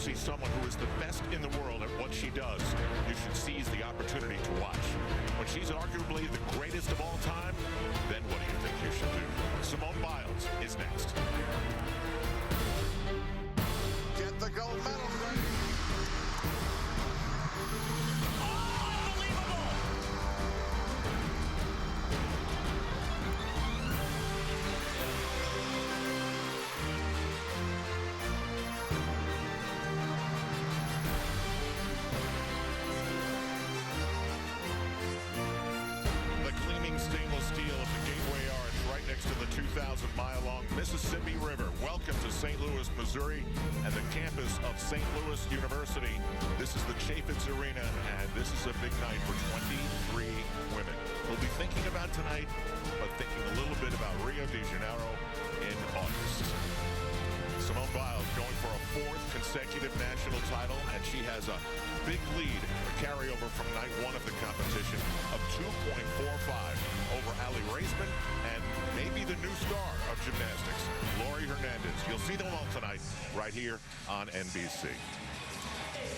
see someone who is the best in the world at what she does, you should seize the opportunity to watch. When she's arguably the greatest of all time, then what do you think you should do? Simone Biles is next. Get the gold medal ready. Stainless steel of the Gateway Arch right next to the 2,000-mile-long Mississippi River. Welcome to St. Louis, Missouri, and the campus of St. Louis University. This is the Chaffetz Arena, and this is a big night for 23 women. We'll be thinking about tonight, but thinking a little bit about Rio de Janeiro in August. Simone Biles going for a 4th consecutive national title, and she has a big lead, a carryover from night 1 of the competition of 2.45 over Aly Raisman and maybe the new star of gymnastics, Laurie Hernandez. You'll see them all tonight right here on NBC.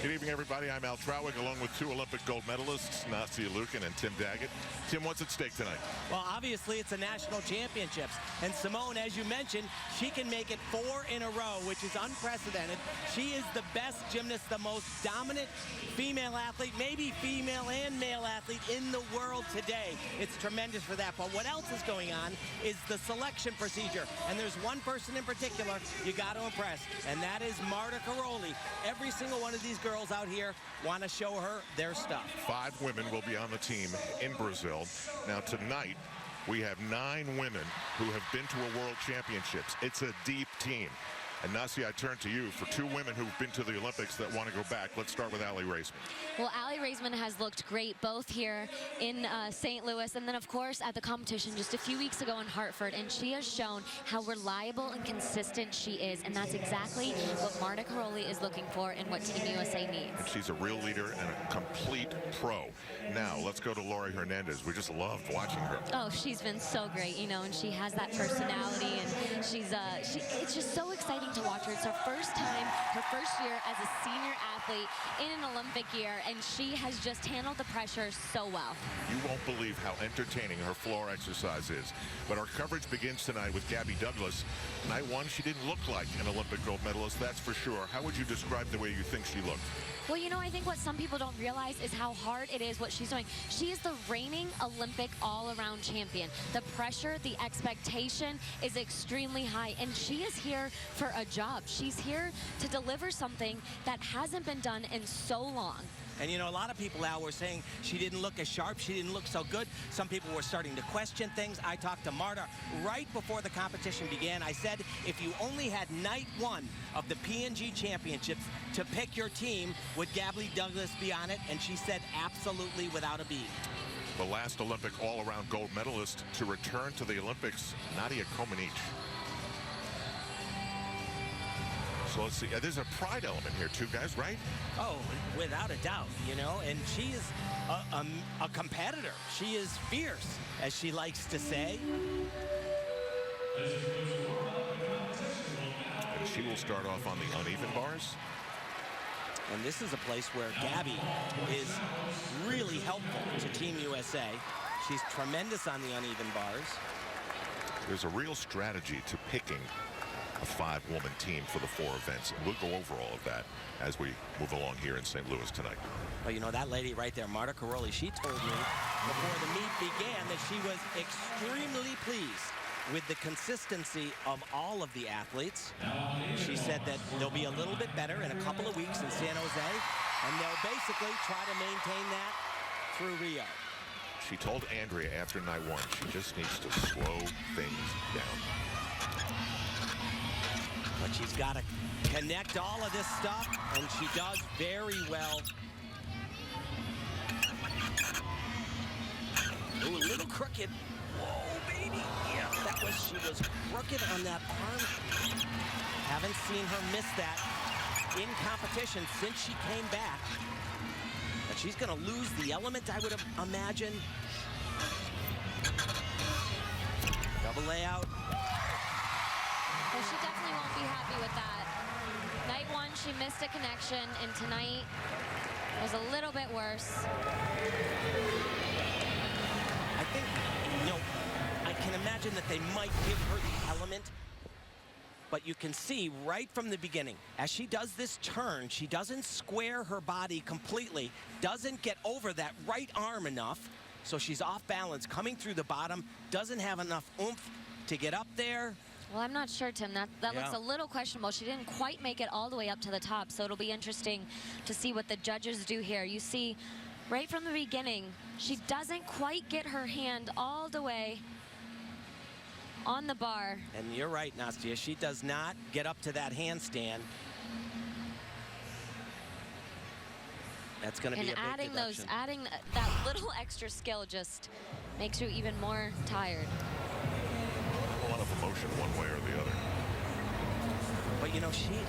Good evening, everybody. I'm Al Trawick, along with 2 Olympic gold medalists, Nastia Liukin and Tim Daggett. Tim, what's at stake tonight? Well, obviously, it's the national championships. And Simone, as you mentioned, she can make it 4 in a row, which is unprecedented. She is the best gymnast, the most dominant female athlete, maybe female and male athlete in the world today. It's tremendous for that. But what else is going on is the selection procedure. And there's one person in particular you got to impress, and that is Marta Caroli. Every single one of these girls out here want to show her their stuff. 5 women will be on the team in Brazil. Now tonight we have 9 women who have been to a World Championships. It's a deep team. And Nastia, I turn to you for 2 women who've been to the Olympics that want to go back. Let's start with Aly Raisman. Well, Aly Raisman has looked great both here in St. Louis and then, of course, at the competition just a few weeks ago in Hartford. And she has shown how reliable and consistent she is. And that's exactly what Marta Caroli is looking for and what Team USA needs. And she's a real leader and a complete pro. Now, let's go to Laurie Hernandez. We just loved watching her. Oh, she's been so great, you know, and she has that personality. And she's it's just so exciting to watch her. It's her first time, her first year as a senior athlete in an Olympic year, and she has just handled the pressure so well. You won't believe how entertaining her floor exercise is. But our coverage begins tonight with Gabby Douglas. Night 1, she didn't look like an Olympic gold medalist, that's for sure. How would you describe the way you think she looked? Well, you know, I think what some people don't realize is how hard it is what she's doing. She is the reigning Olympic all-around champion. The pressure, the expectation is extremely high, and she is here for a job. She's here to deliver something that hasn't been done in so long. And, you know, a lot of people now were saying she didn't look as sharp, she didn't look so good. Some people were starting to question things. I talked to Marta right before the competition began. I said, if you only had night 1 of the P&G Championships to pick your team, would Gabby Douglas be on it? And she said, absolutely, without a beat. The last Olympic all-around gold medalist to return to the Olympics, Nadia Comaneci. So let's see. There's a pride element here, too, guys, right? Oh, without a doubt, you know, and she is a competitor. She is fierce, as she likes to say. And she will start off on the uneven bars. And this is a place where Gabby is really helpful to Team USA. She's tremendous on the uneven bars. There's a real strategy to picking a 5-woman team for the 4 events. And we'll go over all of that as we move along here in St. Louis tonight. Well, you know, that lady right there, Marta Caroli, she told me before the meet began that she was extremely pleased with the consistency of all of the athletes. She said that they'll be a little bit better in a couple of weeks in San Jose, and they'll basically try to maintain that through Rio. She told Andrea after night 1, she just needs to slow things down. But she's got to connect all of this stuff, and she does very well. Ooh, a little crooked. Whoa, baby. Yeah, she was crooked on that arm. Haven't seen her miss that in competition since she came back. But she's going to lose the element, I would imagine. Double layout. Well, she definitely won't be happy with that. Night 1, she missed a connection, and tonight was a little bit worse. I think, I can imagine that they might give her the element, but you can see right from the beginning, as she does this turn, she doesn't square her body completely, doesn't get over that right arm enough, so she's off balance, coming through the bottom, doesn't have enough oomph to get up there. Well, I'm not sure, Tim. That looks a little questionable. She didn't quite make it all the way up to the top, so it'll be interesting to see what the judges do here. You see, right from the beginning, she doesn't quite get her hand all the way on the bar. And you're right, Nastia. She does not get up to that handstand. That's going to be a big deduction. Adding that little extra skill just makes you even more tired. A lot of emotion one way or the other. But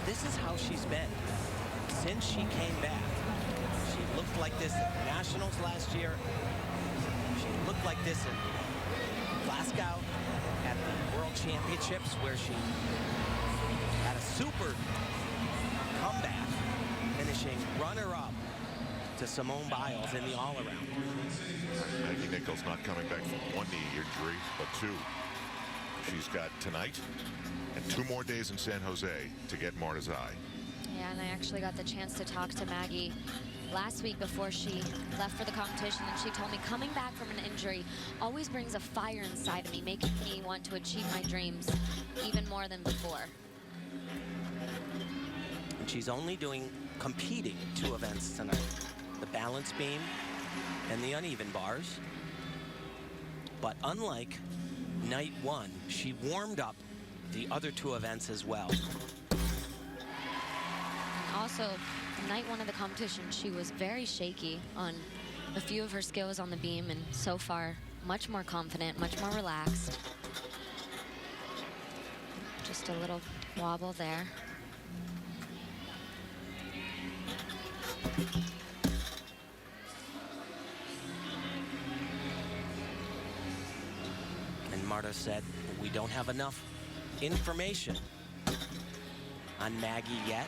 this is how she's been since she came back. She looked like this at Nationals last year. She looked like this in Glasgow at the World Championships, where she had a super comeback, finishing runner-up to Simone Biles in the all-around. Maggie Nichols not coming back from one knee injury, but two. She's got tonight and 2 more days in San Jose to get Marta's eye. Yeah, and I actually got the chance to talk to Maggie last week before she left for the competition, and she told me coming back from an injury always brings a fire inside of me, making me want to achieve my dreams even more than before. And she's only competing 2 events tonight, the balance beam and the uneven bars. But unlike night 1, she warmed up the other 2 events as well. And also, night 1 of the competition, she was very shaky on a few of her skills on the beam, and so far, much more confident, much more relaxed. Just a little wobble there. And Marta said, we don't have enough information on Maggie yet.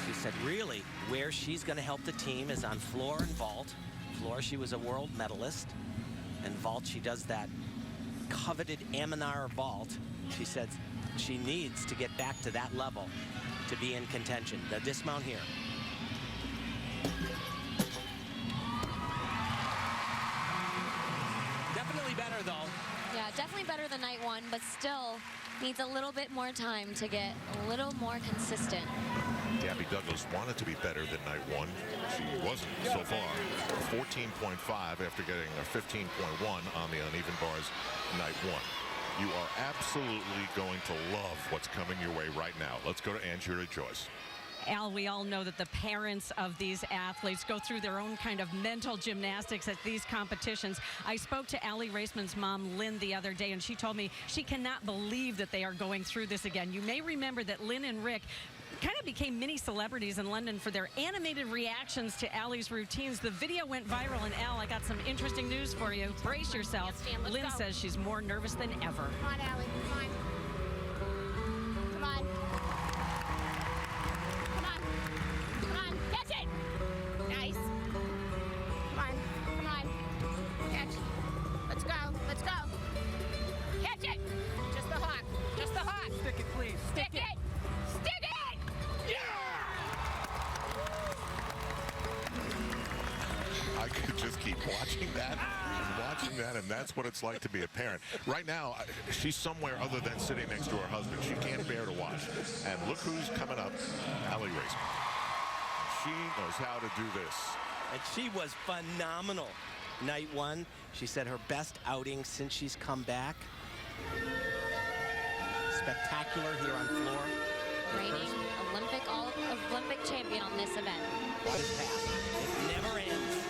She said, really, where she's going to help the team is on floor and vault. Floor, she was a world medalist. And vault, she does that coveted Aminar vault. She said she needs to get back to that level to be in contention. The dismount here. Definitely better, though. Yeah, definitely better than night 1, but still needs a little bit more time to get a little more consistent. Gabby Douglas wanted to be better than night 1. She wasn't so far. 14.5 after getting a 15.1 on the uneven bars night 1. You are absolutely going to love what's coming your way right now. Let's go to Angela Joyce. Al, we all know that the parents of these athletes go through their own kind of mental gymnastics at these competitions. I spoke to Allie Raceman's mom, Lynn, the other day, and she told me she cannot believe that they are going through this again. You may remember that Lynn and Rick kind of became mini celebrities in London for their animated reactions to Allie's routines. The video went viral, and Al, I got some interesting news for you. Brace yourself. Lynn says she's more nervous than ever. Come on, Allie, come on. Come on. Come on. Come on, catch it. Nice. Come on, come on. Catch. Let's go, let's go. Catch it. Just the hawk, just the hawk. Stick it, please. Stick it. Stick it. I could just keep watching that and watching that, and that's what it's like to be a parent. Right now, she's somewhere other than sitting next to her husband. She can't bear to watch. And look who's coming up, Allie Raceman. She knows how to do this. And she was phenomenal. Night 1, she said her best outing since she's come back. Spectacular here on floor. Reigning Olympic champion on this event. What is past? It never ends.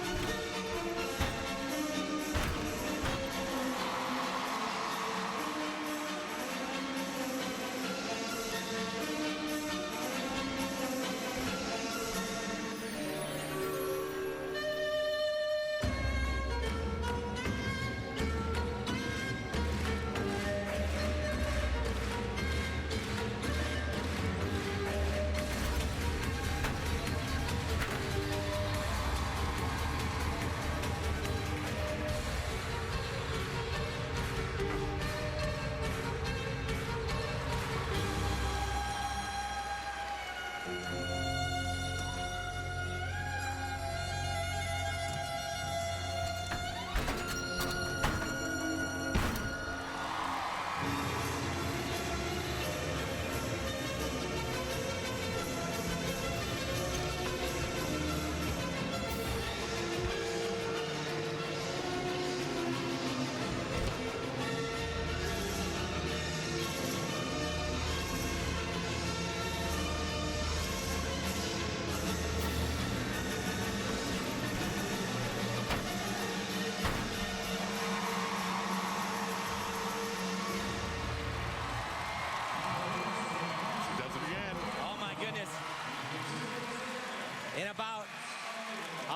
In about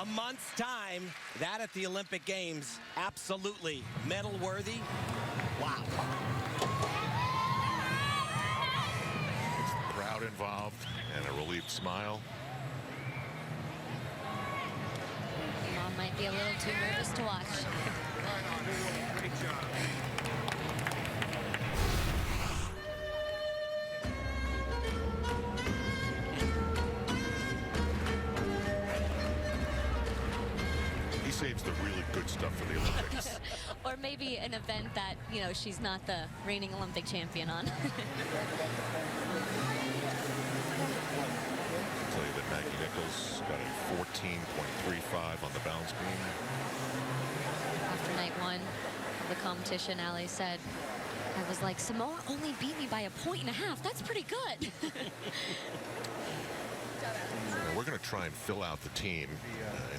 a month's time, that at the Olympic Games, absolutely medal worthy. Wow. It's the crowd involved and a relieved smile. Mom might be a little too nervous to watch. Great job. Saves the really good stuff for the Olympics. Or maybe an event that, you know, she's not the reigning Olympic champion on. I'll tell you that Maggie Nichols got a 14.35 on the balance beam. After night one of the competition, Ali said, I was like, Simone only beat me by 1.5 points. That's pretty good. We're going to try and fill out the team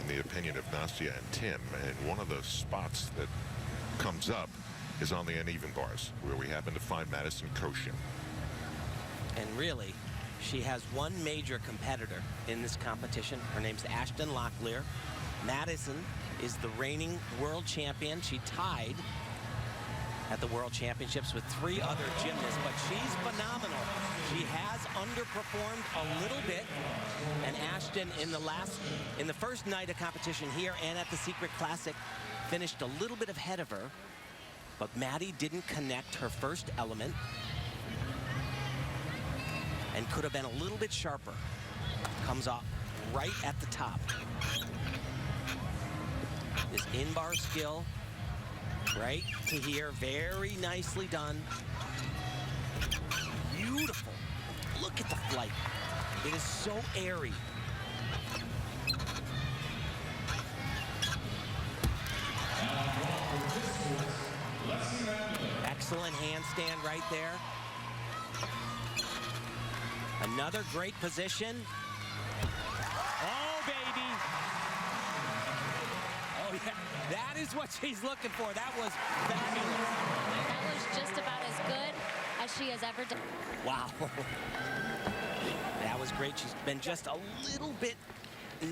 in the opinion of Nastia and Tim, and one of the spots that comes up is on the uneven bars, where we happen to find Madison Koshin. And really, she has one major competitor in this competition. Her name's Ashton Locklear. Madison is the reigning world champion. She tied at the World Championships with 3 other gymnasts, but she's phenomenal. She has underperformed a little bit, and Ashton in the first night of competition here and at the Secret Classic finished a little bit ahead of her, but Maddie didn't connect her first element and could have been a little bit sharper. Comes off right at the top. This in-bar skill, right to here, very nicely done. Beautiful. Look at the flight. It is so airy. Excellent handstand right there. Another great position. Oh, baby. Oh, yeah. That is what she's looking for. That was fabulous. That was just about as good as she has ever done. Wow. That was great. She's been just a little bit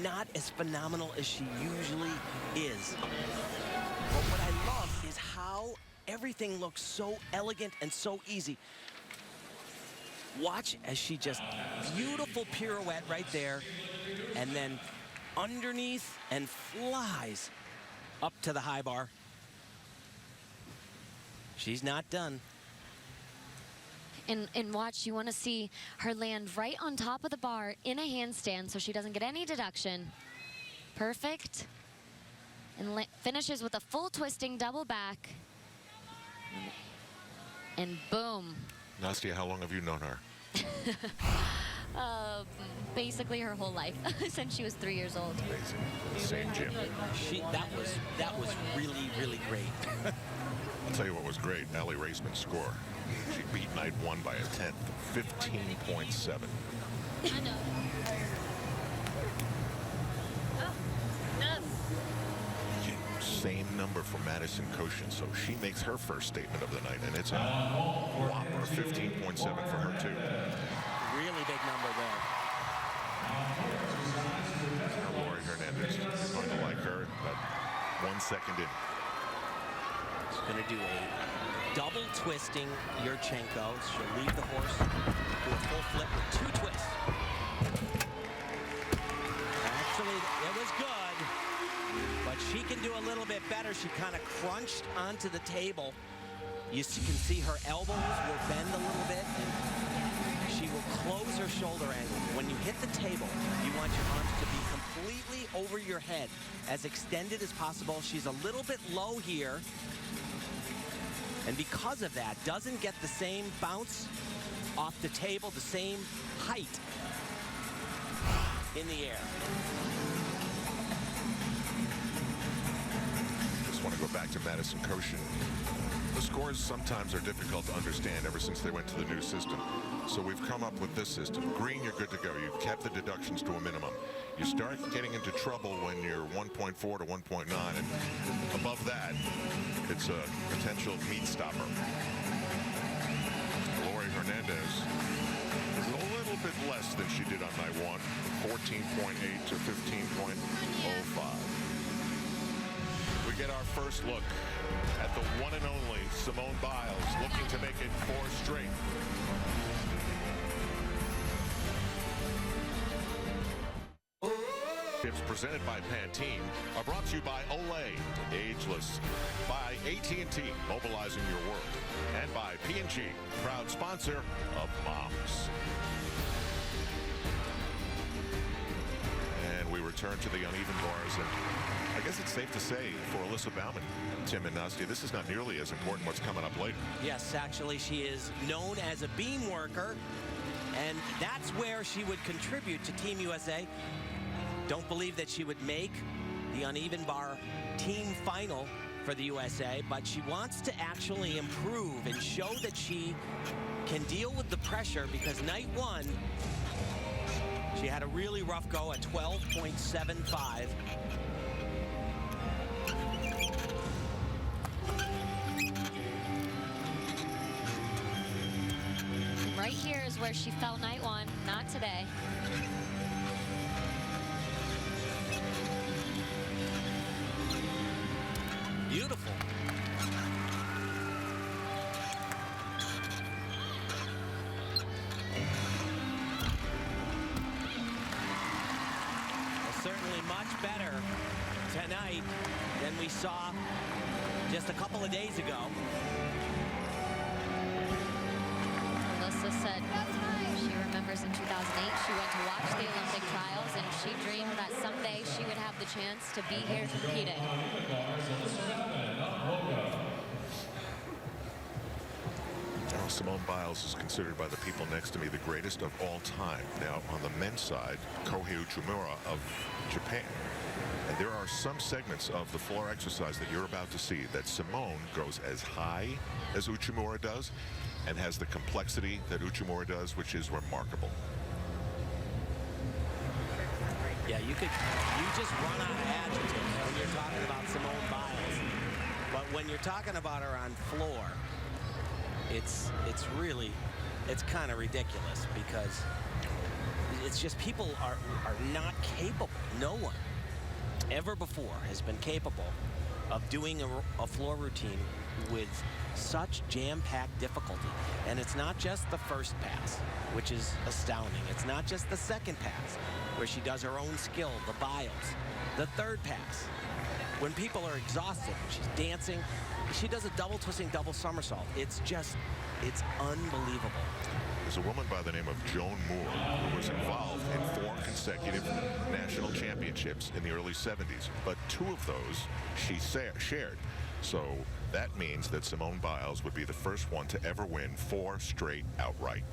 not as phenomenal as she usually is. But what I love is how everything looks so elegant and so easy. Watch as she just beautiful pirouette right there, and then underneath and flies up to the high bar. She's not done. And watch, you want to see her land right on top of the bar in a handstand so she doesn't get any deduction. Perfect. And finishes with a full twisting double back. And boom. Nastia, how long have you known her? Basically her whole life, since she was 3 years old. Amazing. The same gym. That was really, really great. I'll tell you what was great, Ali Raceman's score. She beat night one by a 10th, 15.7. I know. Same number for Madison Koshin, so she makes her first statement of the night, and it's a whopper, 15.7 for her too. Really big number there. Lori Hernandez, you're going to like her, but 1 second in. She's going to do a double twisting Yurchenko. She'll leave the horse, do a full flip with 2 twists. Actually, it was good, but she can do a little bit better. She kind of crunched onto the table. You can see her elbows will bend a little bit, and she will close her regular shoulder angle. When you hit the table, you want your arms to be completely over your head, as extended as possible. She's a little bit low here, and because of that, doesn't get the same bounce off the table, the same height in the air. Just want to go back to Madison Koshin. The scores sometimes are difficult to understand ever since they went to the new system. So we've come up with this system. Green, you're good to go. You've kept the deductions to a minimum. You start getting into trouble when you're 1.4 to 1.9, and above that, it's a potential meat stopper. Lori Hernandez is a little bit less than she did on night one, 14.8 to 15.05. We get our first look at the one and only Simone Biles, looking to make it 4 straight. Tips presented by Pantene are brought to you by Olay, Ageless, by AT&T, mobilizing your world, and by P&G, proud sponsor of Moms. And we return to the uneven bars, and I guess it's safe to say for Alyssa Baumann, Tim and Nastia, this is not nearly as important what's coming up later. Yes, actually, she is known as a beam worker, and that's where she would contribute to Team USA. Don't believe that she would make the uneven bar team final for the USA, but she wants to actually improve and show that she can deal with the pressure, because night one, she had a really rough go at 12.75. Right here is where she fell night one, not today. Beautiful. Well, certainly much better tonight than we saw just a couple of days ago. Alyssa said she remembers in 2008 she went to watch the Olympic trials, and she dreamed that someday she would have the chance to be here competing. Now, Simone Biles is considered by the people next to me the greatest of all time. Now, on the men's side, Kohei Uchimura of Japan. And there are some segments of the floor exercise that you're about to see that Simone goes as high as Uchimura does and has the complexity that Uchimura does, which is remarkable. Yeah, you just run out of adjectives when you're talking about Simone Biles. But when you're talking about her on floor, it's kind of ridiculous, because it's just people are not capable. No one ever before has been capable of doing a floor routine with such jam-packed difficulty. And it's not just the first pass, which is astounding. It's not just the second pass, where she does her own skill, the Biles. The third pass, when people are exhausted, she's dancing, she does a double twisting, double somersault. It's unbelievable. There's a woman by the name of Joan Moore who was involved in 4 consecutive national championships in the early 70s, but 2 of those she shared. So that means that Simone Biles would be the first one to ever win 4 straight outright.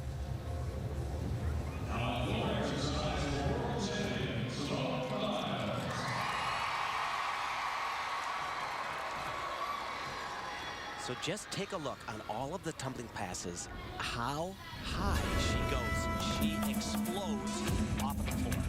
So just take a look on all of the tumbling passes, how high she goes. She explodes off of the floor.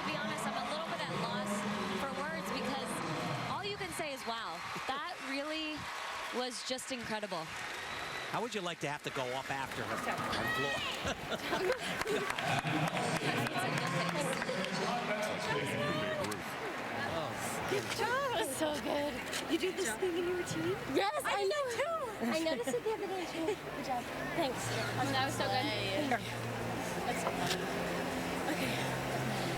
to be honest, I'm a little bit at loss for words because all you can say is, wow, that really was just incredible. How would you like to have to go up after her on the floor? Good job. That was so good. You do this thing in your routine? Yes, I know too. I noticed it the other day too. Good job. Thanks. That was so good. That's so fun. Okay.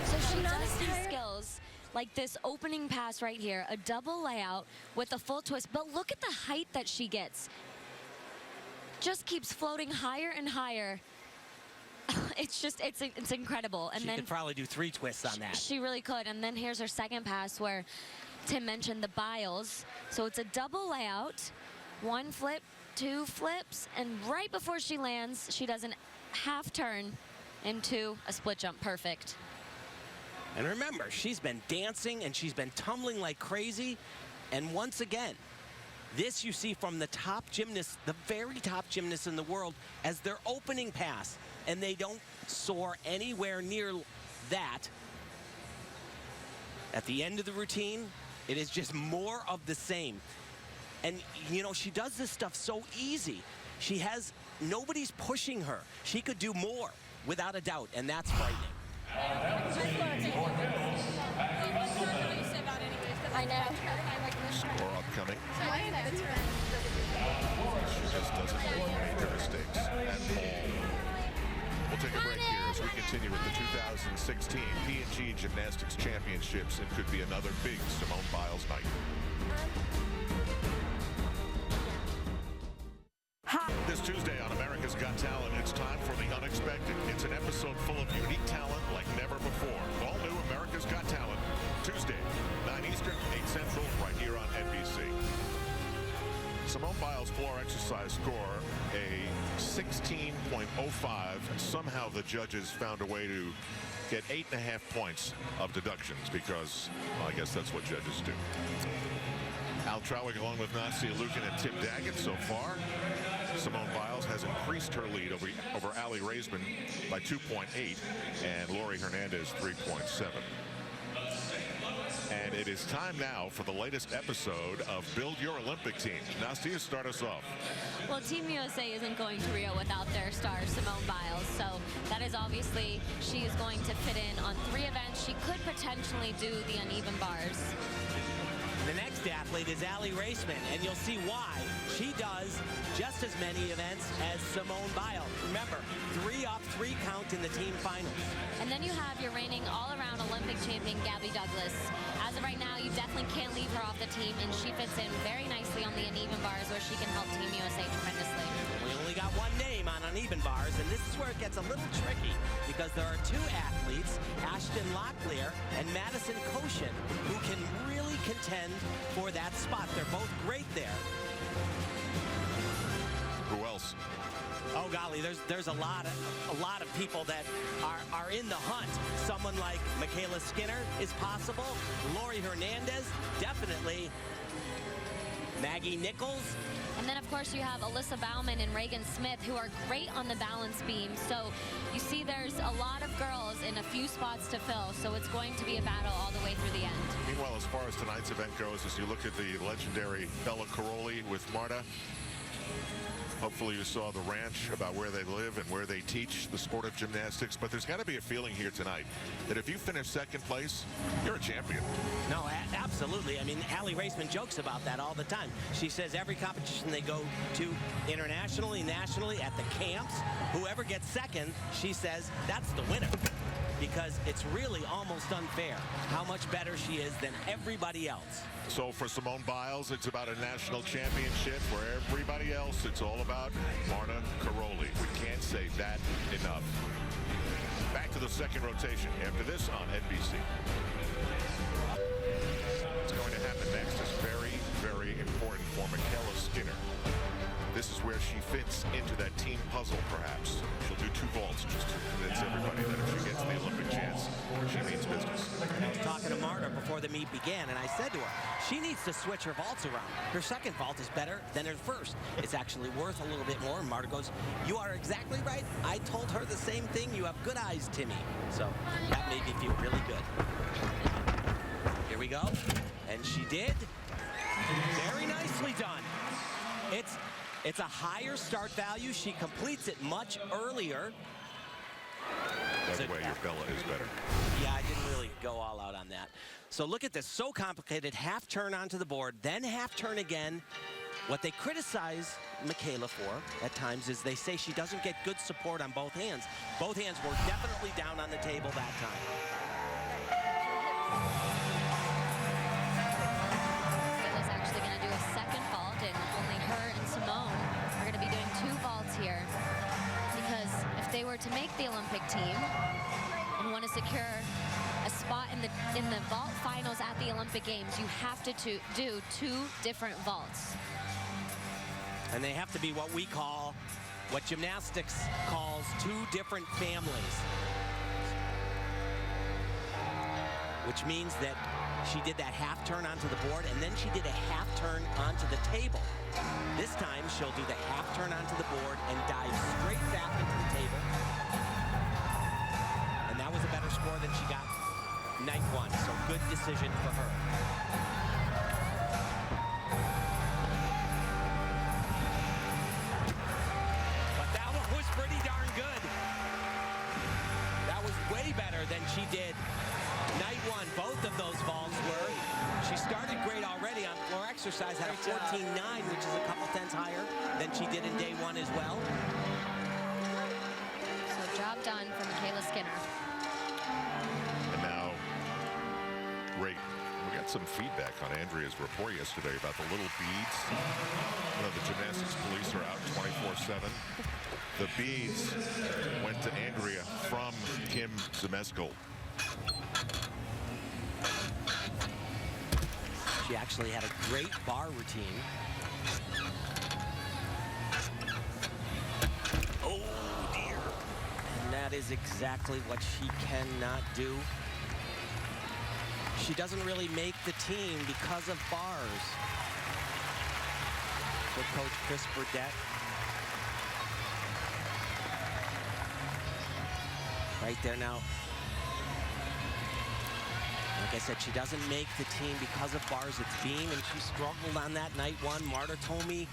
So she does these skills like this opening pass right here, a double layout with a full twist, but look at the height that she gets. Just keeps floating higher and higher. It's just, it's incredible. And she then could probably do 3 twists on that. She really could. And then here's her second pass where Tim mentioned the biles. So it's a double layout, 1 flip, 2 flips, and right before she lands, she does an half turn into a split jump. Perfect. And remember, she's been dancing and she's been tumbling like crazy. And once again, this you see from the top gymnasts, the very top gymnasts in the world, as their opening pass. And they don't soar anywhere near that. At the end of the routine, it is just more of the same. And, you know, she does this stuff so easy. She has, nobody's pushing her. She could do more, without a doubt, and that's frightening. I know. Score upcoming. She just doesn't make major mistakes at all. We'll take a break here as we continue with the 2016 P&G Gymnastics Championships. It could be another big Simone Biles night. This Tuesday on America's Got Talent, it's time for the unexpected. It's an episode full of unique talent like never before. All new America's Got Talent, Tuesday, 9 Eastern, 8 Central, right here on NBC. Simone Biles' floor exercise score, a 16.05. Somehow the judges found a way to get 8.5 points of deductions because, well, I guess that's what judges do. Al Trawick along with Nastia Lukin and Tim Daggett so far. Simone Biles has increased her lead over Allie Raisman by 2.8 and Lori Hernandez 3.7. And it is time now for the latest episode of Build Your Olympic Team. Nastia, start us off. Well, Team USA isn't going to Rio without their star, Simone Biles. So that is obviously, she is going to fit in on 3 events. She could potentially do the uneven bars. The next athlete is Allie Raisman, and you'll see why. She does just as many events as Simone Biles. Remember, 3 up, 3 count in the team finals. And then you have your reigning all-around Olympic champion, Gabby Douglas. As of right now, you definitely can't leave her off the team, and she fits in very nicely on the uneven bars where she can help Team USA tremendously. We only got 1 name on uneven bars, and this is where it gets a little tricky because there are 2 athletes, Ashton Locklear and Madison Koshin, who can really contend for that spot. They're both great there. Who else? Oh golly, there's a lot of people that are in the hunt. Someone like Michaela Skinner is possible. Lori Hernandez, definitely. Maggie Nichols. And then, of course, you have Alyssa Bauman and Reagan Smith, who are great on the balance beam. So you see there's a lot of girls in a few spots to fill. So it's going to be a battle all the way through the end. Meanwhile, as far as tonight's event goes, as you look at the legendary Bella Caroli with Marta, hopefully you saw the ranch about where they live and where they teach the sport of gymnastics. But there's got to be a feeling here tonight that if you finish 2nd place, you're a champion. No, absolutely. I mean, Allie Raisman jokes about that all the time. She says every competition they go to internationally, nationally, at the camps, whoever gets 2nd, she says that's the winner. Because it's really almost unfair how much better she is than everybody else. So for Simone Biles, it's about a national championship. For everybody else, it's all about Marta Caroli. We can't say that enough. Back to the 2nd rotation after this on NBC. What's going to happen next is very, very important for Michaela Skinner. This is where she fits into that team puzzle, perhaps. She'll do 2 vaults just to convince everybody that if she gets the Olympic chance, she means business. I was talking to Marta before the meet began, and I said to her, she needs to switch her vaults around. Her 2nd vault is better than her 1st. It's actually worth a little bit more. And Marta goes, you are exactly right. I told her the same thing. You have good eyes, Timmy. So that made me feel really good. Here we go. And she did. Very nicely done. It's a higher start value. She completes it much earlier. That way your Bella is better. Yeah, I didn't really go all out on that. So look at this, so complicated. Half turn onto the board, then half turn again. What they criticize Michaela for at times is they say she doesn't get good support on both hands. Both hands were definitely down on the table that time. Michaela's actually going to do a second vault, and only her and Simone are going to be doing 2 vaults here. Because if they were to make the Olympic team and want to secure a spot in the vault finals at the Olympic Games, you have to do 2 different vaults. And they have to be what we call, what gymnastics calls 2 different families. Which means that she did that half turn onto the board, and then she did a half turn onto the table. This time, she'll do the half turn onto the board and dive straight back into the table. And that was a better score than she got night 1, so good decision for her. But that one was pretty darn good. That was way better than she did night 1. Both of those vaults were. She started great already on floor exercise, had a 14.9, which is a couple tenths higher than she did in day 1 as well. So job done for Michaela Skinner. And now, Ray, we got some feedback on Andrea's report yesterday about the little beads. You know, the gymnastics police are out 24/7. The beads went to Andrea from Kim Zmeskal. She actually had a great bar routine. Oh, dear. And that is exactly what she cannot do. She doesn't really make the team because of bars. For Coach Chris Burdett. Right there now. Like I said, she doesn't make the team because of bars. It's beam, and she struggled on that night 1. Marta told me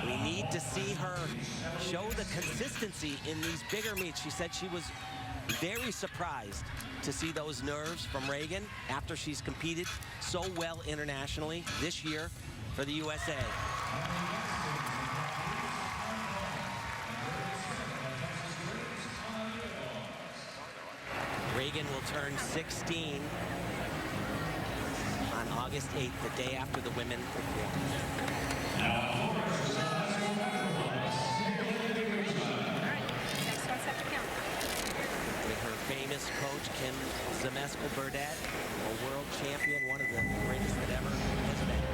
we need to see her show the consistency in these bigger meets. She said she was very surprised to see those nerves from Reagan after she's competed so well internationally this year for the USA. Reagan will turn 16 on August 8th, the day after the women perform. With her famous coach, Kim Zmeskal-Burdett, a world champion, one of the greatest that ever has been.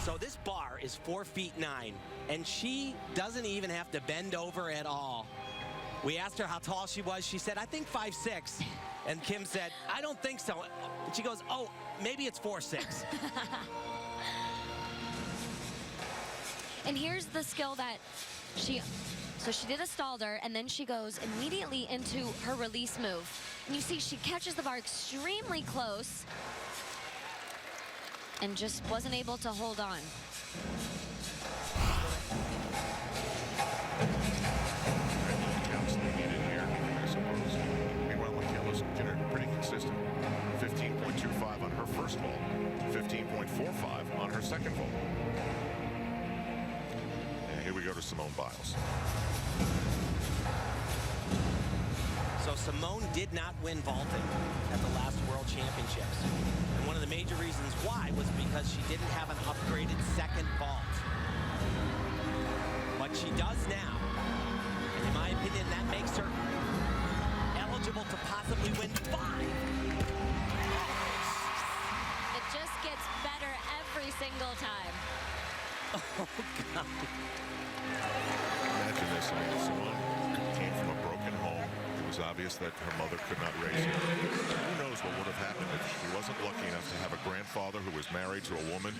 So this bar is 4'9", and she doesn't even have to bend over at all. We asked her how tall she was. She said, I think 5'6". And Kim said, I don't think so. And she goes, oh, maybe it's 4'6". And here's the skill that so she did a Stalder, and then she goes immediately into her release move. And you see she catches the bar extremely close and just wasn't able to hold on. Meanwhile, Michaela's pretty consistent. 15.25 on her first vault, 15.45 on her second vault. And here we go to Simone Biles. So Simone did not win vaulting at the last World Championships. And one of the major reasons why was because she didn't have an upgraded second vault. But she does now. And in my opinion, that makes her eligible to possibly win 5. It just gets better every single time. Oh, God. Imagine this. I mean, Simone came from a broken home. It was obvious that her mother could not raise her. Who knows what would have happened if she wasn't lucky enough to have a grandfather who was married to a woman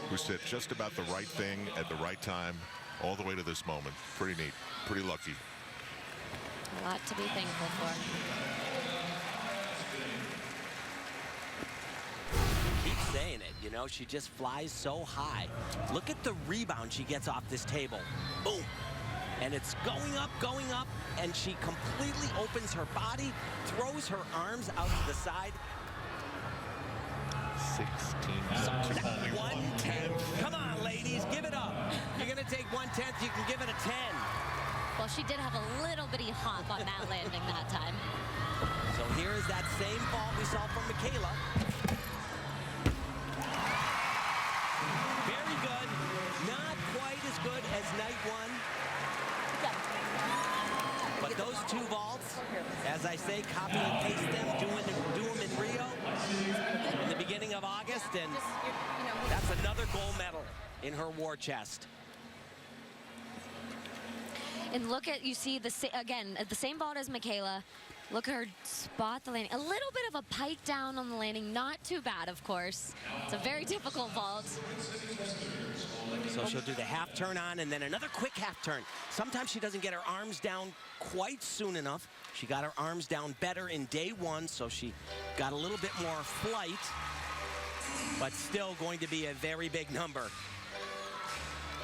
who said just about the right thing at the right time all the way to this moment. Pretty neat. Pretty lucky. A lot to be thankful for. Keep saying it, you know, she just flies so high. Look at the rebound she gets off this table. Boom. And it's going up, and she completely opens her body, throws her arms out to the side. 16 to only 1/10. Come on, ladies, give it up. You're going to take 1/10, you can give it a 10. Well, she did have a little bitty hop on that landing that time. So here is that same ball we saw from Michaela. Very good. Not quite as good as night one. But those two vaults, as I say, copy and paste them, do them in Rio in the beginning of August, and that's another gold medal in her war chest. And look at, you see, again, the same vault as Michaela. Look at her spot the landing. A little bit of a pike down on the landing. Not too bad, of course. It's a very difficult vault. So she'll do the half turn on and then another quick half turn. Sometimes she doesn't get her arms down quite soon enough. She got her arms down better in day one, so she got a little bit more flight, but still going to be a very big number.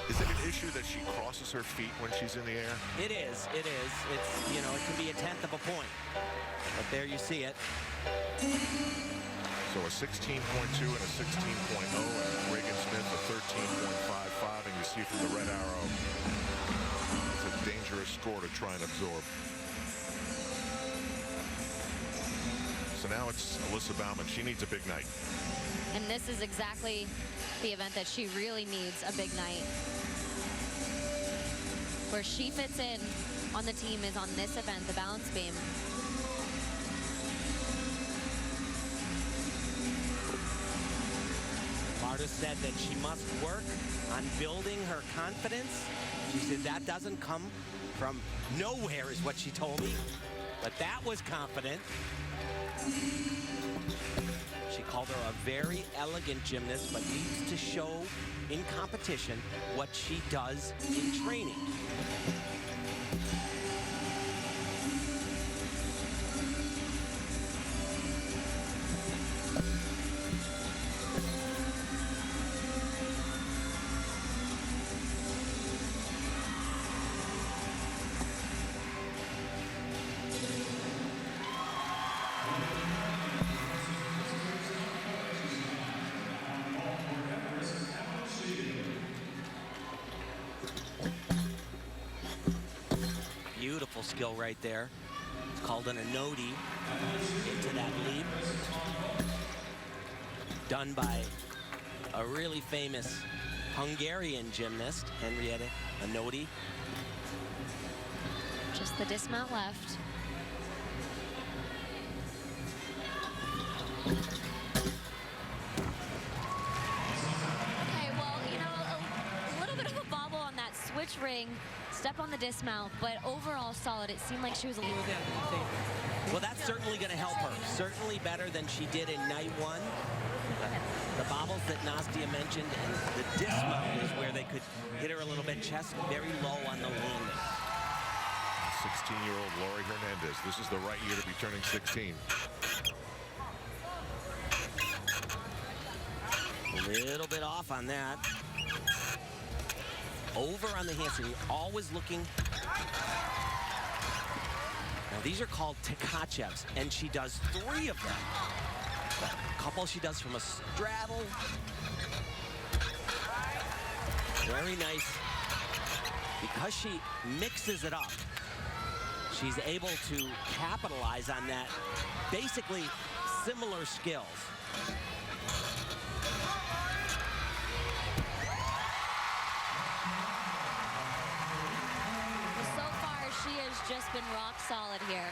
Is it an issue that she crosses her feet when she's in the air? It is. It's, you know, it can be a 1/10 of a point. But there you see it. So a 16.2 and a 16.0, and Reagan Smith a 13.55, and you see from the red arrow, it's a dangerous score to try and absorb. So now it's Alyssa Bauman. She needs a big night. And this is exactly the event that she really needs a big night. Where she fits in on the team is on this event, the balance beam. Marta said that she must work on building her confidence. She said that doesn't come from nowhere, is what she told me. But that was confident. She called her a very elegant gymnast, but needs to show in competition what she does in training. Beautiful skill right there. It's called an anodi into that leap. Done by a really famous Hungarian gymnast, Henrietta Anodi. Just the dismount left. Okay, well, you know, a little bit of a bobble on that switch ring. Step on the dismount, but overall solid. It seemed like she was a little bit. Well, that's certainly going to help her. Certainly better than she did in night one. The bobbles that Nastia mentioned and the dismount is where they could hit her a little bit, chest very low on the landing. 16-year-old Lori Hernandez. This is the right year to be turning 16. A little bit off on that. Over on the handstand, you're always looking. Now these are called Tkachevs, and she does 3 of them. A couple she does from a straddle. Very nice. Because she mixes it up, she's able to capitalize on that. Basically similar skills. She has just been rock solid here.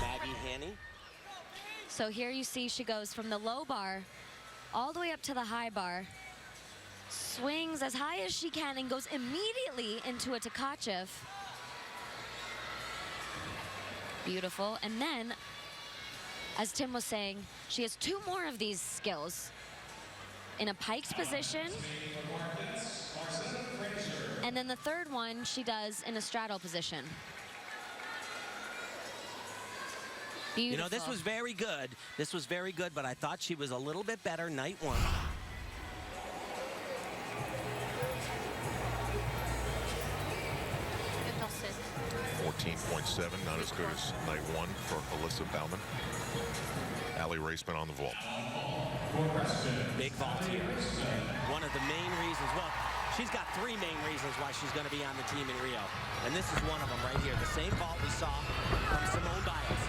Maggie Haney. So here you see she goes from the low bar all the way up to the high bar, swings as high as she can, and goes immediately into a Tkachev. Beautiful. And then, as Tim was saying, she has 2 more of these skills in a piked position. And then the third one she does in a straddle position. Beautiful. You know, this was very good. This was very good, but I thought she was a little bit better night one. 14.7, not as good as night one for Alyssa Bauman. Allie Raceman on the vault. Big vault here. One of the main reasons, well, she's got three main reasons why she's going to be on the team in Rio. And this is one of them right here. The same vault we saw from Simone Biles.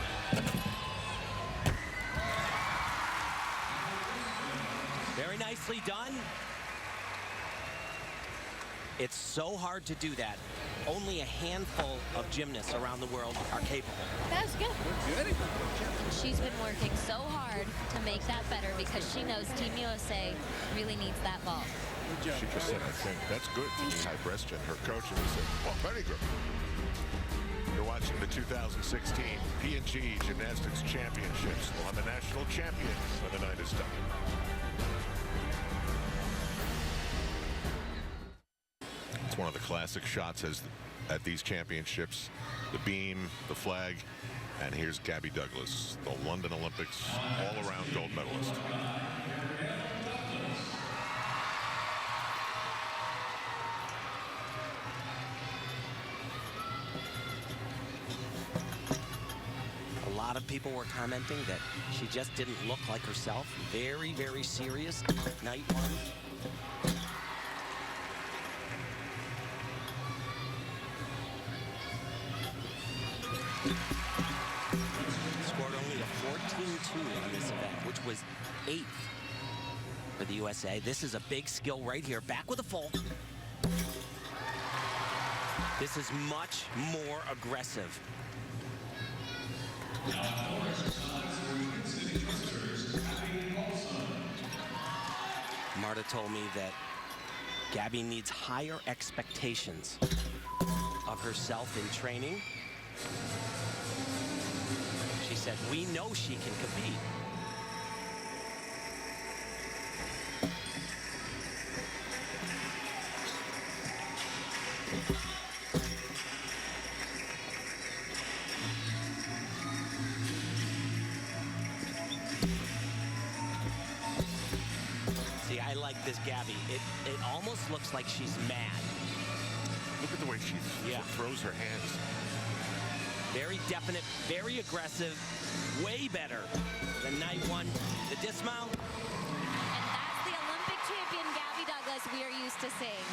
Very nicely done. It's so hard to do that. Only a handful of gymnasts around the world are capable. That was good. She's been working so hard to make that better because she knows Team USA really needs that vault. She just said, I think that's good to be high breast gym. Her coach said, oh, very good. You're watching the 2016 P&G Gymnastics Championships. We'll have a national champion when the night is done. It's one of the classic shots at these championships. The beam, the flag, and here's Gabby Douglas, the London Olympics all-around gold medalist. A lot of people were commenting that she just didn't look like herself. Very, very serious night one. Scored only a 14-2 on this event, which was 8th for the USA. This is a big skill right here. Back with a full. This is much more aggressive. Marta told me that Gabby needs higher expectations of herself in training. She said, we know she can compete. See, I like this Gabby. It almost looks like she's mad. Look at the way she throws her hands. Very definite, very aggressive, way better than night one. The dismount. And that's the Olympic champion, Gabby Douglas, we are used to seeing.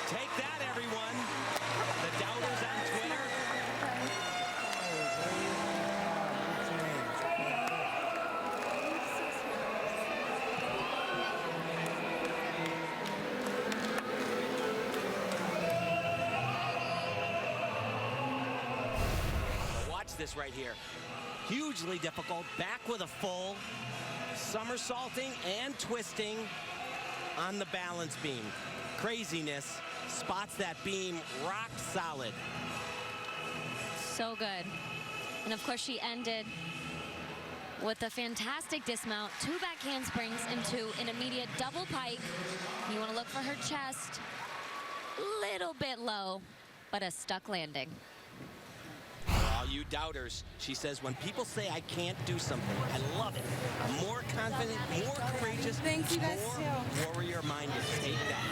Take that, everyone. The doubters on Twitter. This right here, hugely difficult. Back with a full, somersaulting and twisting on the balance beam. Craziness. Spots that beam rock solid. So good. And of course she ended with a fantastic dismount, 2 back handsprings into an immediate double pike. You want to look for her chest, little bit low, but a stuck landing. All you doubters, she says, when people say I can't do something, I love it. I'm more confident, more courageous, Thank you guys more warrior-minded. Take that.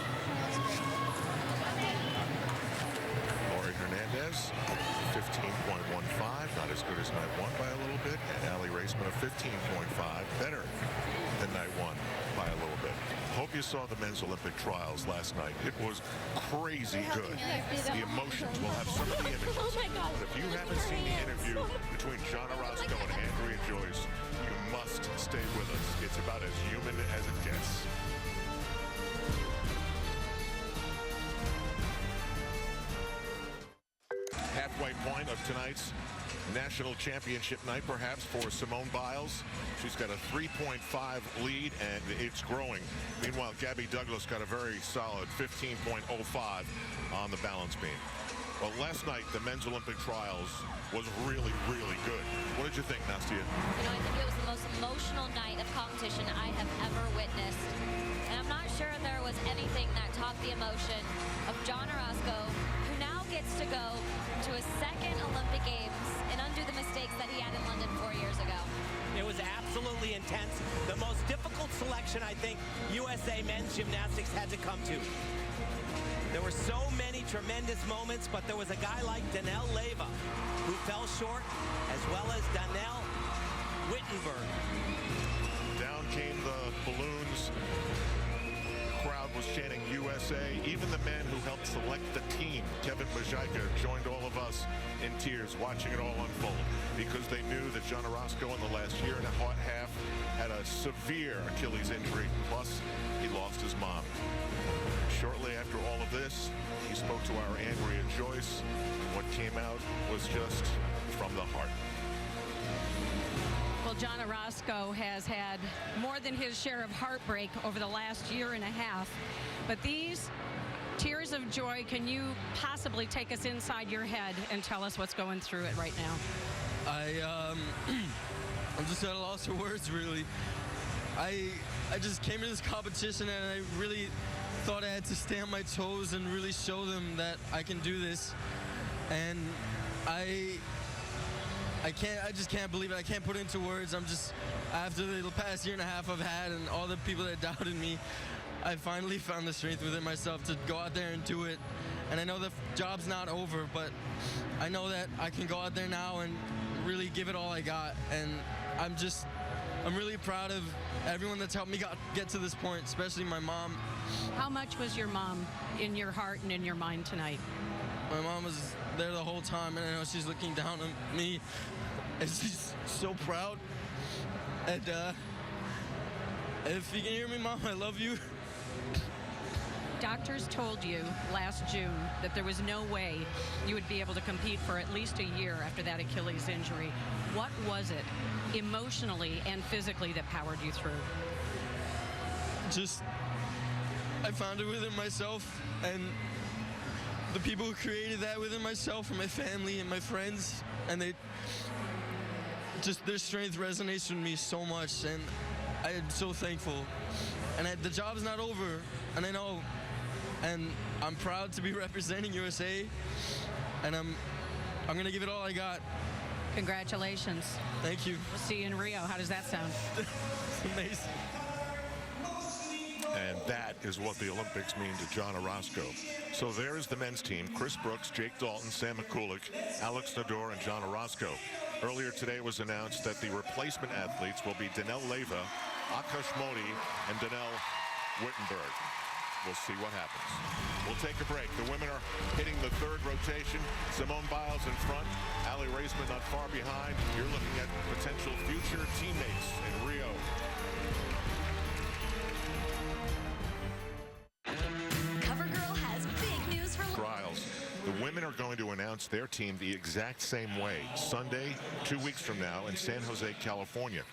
Lori Hernandez, 15.15, not as good as night one by a little bit. And Allie Raceman, a 15.5, better than night one by a little bit. Hope you saw the men's Olympic trials last night. It was crazy good. The emotions, we'll have some of the images. Oh my God. But if you haven't seen the interview between John Orozco and Andrea Joyce, you must stay with us. It's about as human as it gets. Halfway point of tonight's national championship night, perhaps, for Simone Biles. She's got a 3.5 lead, and it's growing. Meanwhile, Gabby Douglas got a very solid 15.05 on the balance beam. Well, last night, the men's Olympic trials was really, really good. What did you think, Nastia? You know, I think it was the most emotional night of competition I have ever witnessed. And I'm not sure there was anything that topped the emotion of John Orozco, who now gets to go to his second Olympic Games and undo the mistakes that he had in London 4 years ago. It was absolutely intense. The most difficult selection I think USA men's gymnastics had to come to. There were so many tremendous moments, but there was a guy like Danelle Leyva who fell short, as well as Danielle Wittenberg. Down came the balloons. The crowd was chanting USA. Even the man who helped select the team, Kevin Majajka, joined all of us in tears watching it all unfold, because they knew that John Orozco in the last year and a half had a severe Achilles injury, plus he lost his mom. Shortly after all of this, he spoke to our Andrea Joyce. What came out was just from the heart. Well, John Orozco has had more than his share of heartbreak over the last year and a half. But these tears of joy, can you possibly take us inside your head and tell us what's going through it right now? I'm just at a loss for words, really. I just came to this competition and I really thought I had to stay on my toes and really show them that I can do this. And I just can't believe it. I can't put it into words. I'm just, after the past year and a half I've had and all the people that doubted me, I finally found the strength within myself to go out there and do it. And I know the job's not over, but I know that I can go out there now and really give it all I got. And I'm really proud of everyone that's helped me get to this point, especially my mom. How much was your mom in your heart and in your mind tonight? My mom was there the whole time, and I know she's looking down on me, and she's so proud. And if you can hear me, Mom, I love you. Doctors told you last June that there was no way you would be able to compete for at least a year after that Achilles injury. What was it, emotionally and physically, that powered you through? Just, I found it within myself, and the people who created that within myself are my family and my friends, and their strength resonates with me so much, and I am so thankful. And the job's not over, and I know, and I'm proud to be representing USA, and I'm gonna give it all I got. Congratulations. Thank you. We'll see you in Rio. How does that sound? It's amazing. And that is what the Olympics mean to John Orozco. So there is the men's team: Chris Brooks, Jake Dalton, Sam McCulloch, Alex Nador, and John Orozco. Earlier today it was announced that the replacement athletes will be Danelle Leyva, Akash Modi, and Danelle Wittenberg. We'll see what happens. We'll take a break. The women are hitting the third rotation. Simone Biles in front. Allie Raisman not far behind. You're looking at potential future teammates in Rio. CoverGirl has big news for Trials. The women are going to announce their team the exact same way, Sunday, 2 weeks from now, in San Jose, California.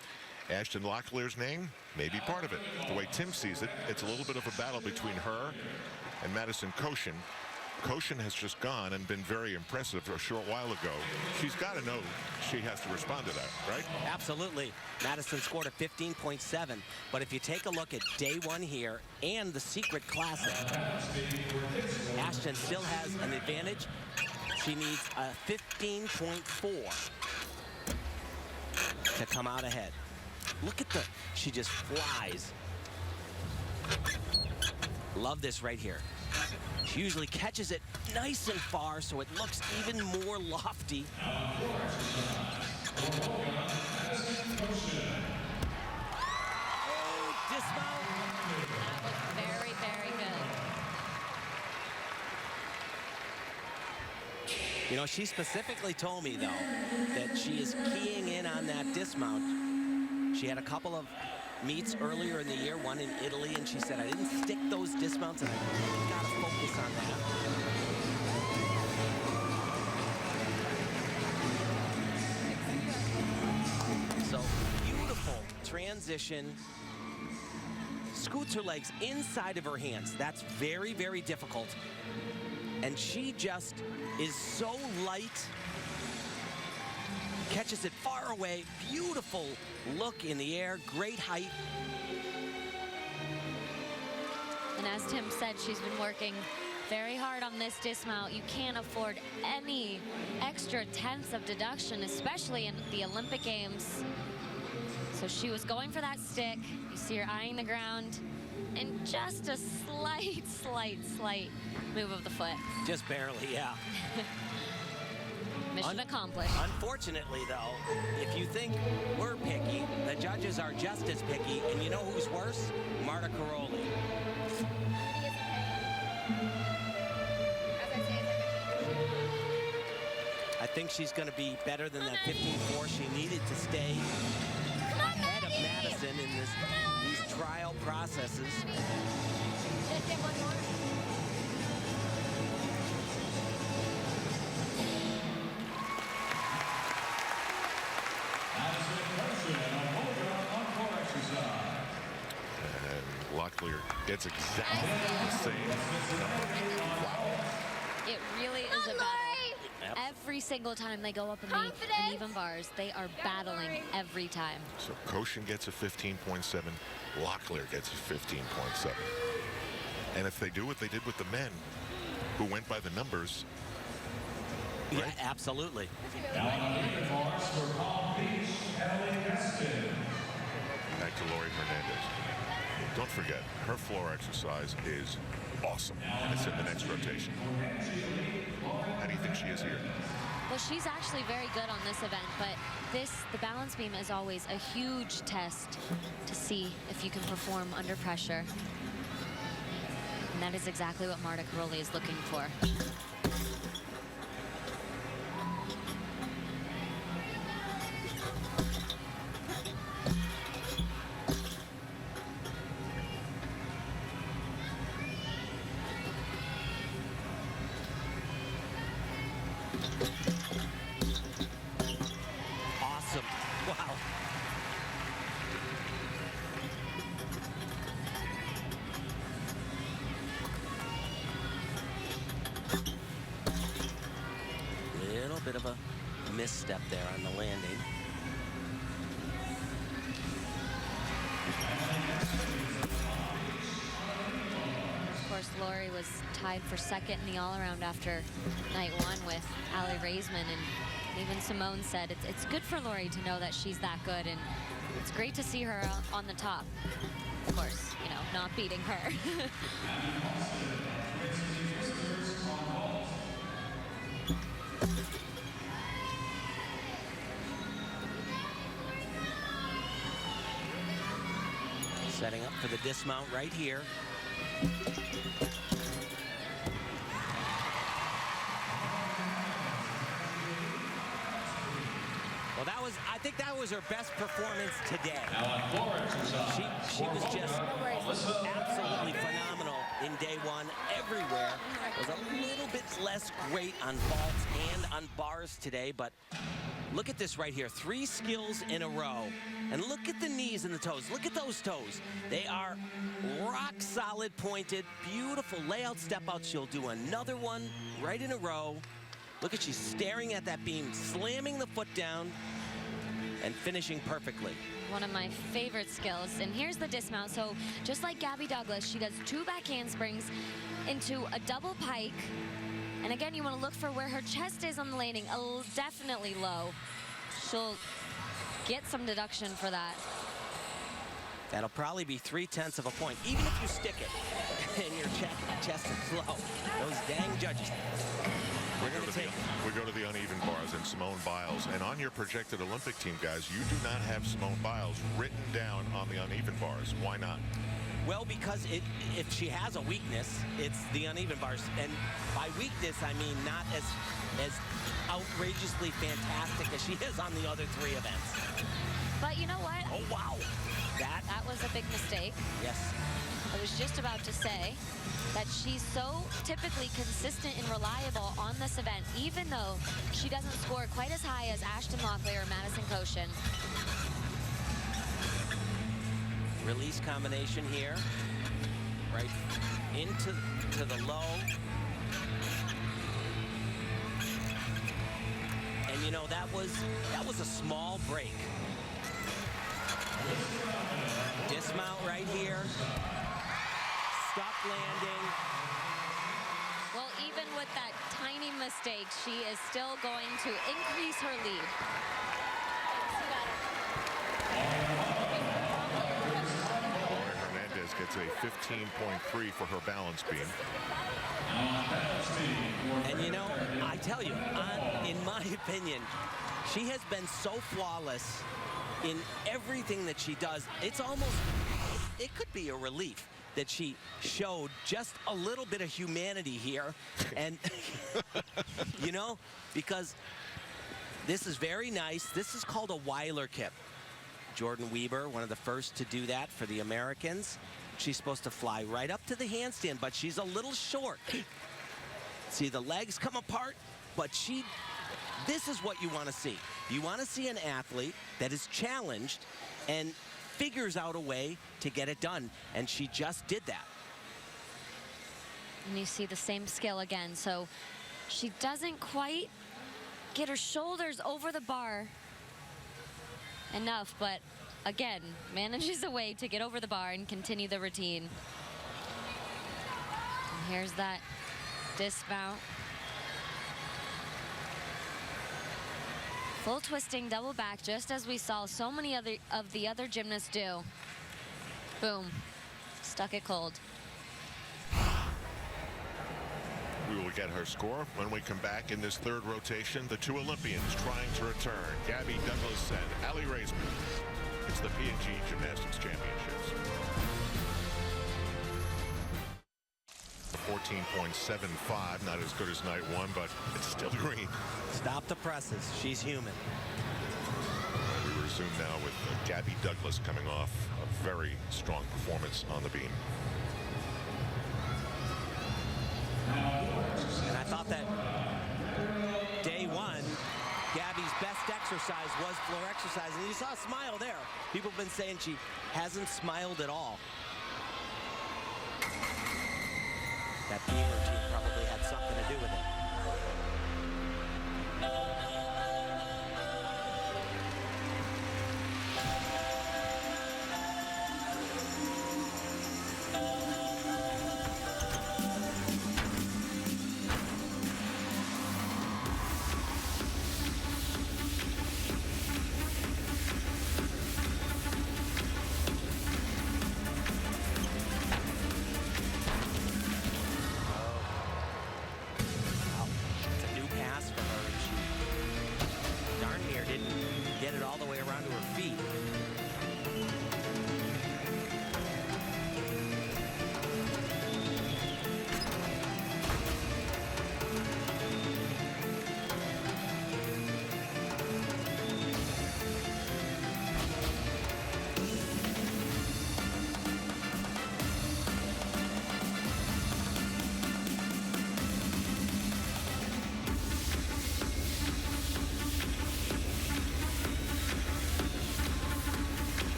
Ashton Locklear's name may be part of it. The way Tim sees it, it's a little bit of a battle between her and Madison Koshin. Koshin has just gone and been very impressive a short while ago. She's got to know she has to respond to that, right? Absolutely. Madison scored a 15.7, but if you take a look at day one here and the Secret Classic, Ashton still has an advantage. She needs a 15.4 to come out ahead. Look at she just flies. Love this right here. She usually catches it nice and far, so it looks even more lofty. Oh, dismount. That was very, very good. You know, she specifically told me, though, that she is keying in on that dismount. She had a couple of meets earlier in the year, one in Italy, and she said, I didn't stick those dismounts, and I really got to focus on that. So, beautiful transition. Scoots her legs inside of her hands. That's very, very difficult. And she just is so light. Catches it far away. Beautiful look in the air. Great height. And as Tim said, she's been working very hard on this dismount. You can't afford any extra tenths of deduction, especially in the Olympic Games. So she was going for that stick. You see her eyeing the ground. And just a slight move of the foot. Just barely, yeah. Mission accomplished. Unfortunately, though, if you think we're picky, the judges are just as picky. And you know who's worse? Marta Caroli. I think she's going to be better than that 15.4. She needed to stay ahead of Madison in these trial processes. And Locklear gets exactly the same number. Wow. It really is a battle. Yep. Every single time they go up in the uneven bars, they are battling every time. So Koshin gets a 15.7. Locklear gets a 15.7. And if they do what they did with the men, who went by the numbers. Yeah, right? absolutely. Back to Lori Hernandez. Don't forget, her floor exercise is awesome, and it's in the next rotation. How do you think she is here? Well, she's actually very good on this event, but the balance beam is always a huge test to see if you can perform under pressure. And that is exactly what Marta Caroli is looking for. Awesome. Wow. Little bit of a misstep there on the landing. Of course, Lori was tied for second in the all-around after night one with Allie Raisman, and even Simone said it's good for Lori to know that she's that good, and it's great to see her on the top. Of course, you know, not beating her. Setting up for the dismount right here. Well, I think that was her best performance today. She was just absolutely phenomenal in day one everywhere. Was a little bit less great on vaults and on bars today, but look at this right here. 3 skills in a row. And look at the knees and the toes. Look at those toes. They are rock solid pointed, beautiful layout step out. She'll do another one right in a row. Look at, she's staring at that beam, slamming the foot down and finishing perfectly. One of my favorite skills. And here's the dismount. So just like Gabby Douglas, she does 2 back handsprings into a double pike. And again, you want to look for where her chest is on the landing. Definitely low. She'll get some deduction for that. That'll probably be 3/10 of a point, even if you stick it and your chest is low. Those dang judges. We go to the uneven bars and Simone Biles. And on your projected Olympic team, guys, you do not have Simone Biles written down on the uneven bars. Why not? Well, because if she has a weakness, it's the uneven bars. And by weakness, I mean not as outrageously fantastic as she is on the other 3 events. But you know what? Oh, wow. That was a big mistake. Yes. I was just about to say that she's so typically consistent and reliable on this event, even though she doesn't score quite as high as Ashton Locklear or Madison Koshin. Release combination here. Right into the low. you know, that was a small break. Dismount right here. Stuck landing. Well, even with that tiny mistake, she is still going to increase her lead. Hernandez gets a 15.3 for her balance beam. And you know, I tell you, in my opinion, she has been so flawless in everything that she does. It's almost, it could be a relief that she showed just a little bit of humanity here. And, you know, because this is very nice. This is called a Weiler kip. Jordan Weber, one of the first to do that for the Americans. She's supposed to fly right up to the handstand, but she's a little short. See, the legs come apart, but this is what you want to see. You want to see an athlete that is challenged and figures out a way to get it done, and she just did that. And you see the same skill again. So she doesn't quite get her shoulders over the bar enough, but again, manages a way to get over the bar and continue the routine. And here's that dismount. Full twisting double back, just as we saw so many of the other gymnasts do. Boom, stuck it cold. We will get her score when we come back in this third rotation. The two Olympians trying to return, Gabby Douglas and Allie Raisman. It's the P&G Gymnastics Championships. 14.75, not as good as night one, but it's still green. Stop the presses. She's human. We resume now with Gabby Douglas coming off a very strong performance on the beam. And I thought that day one, Gabby's best exercise was floor exercise. And you saw a smile there. People have been saying she hasn't smiled at all. That beam routine probably had something to do with it.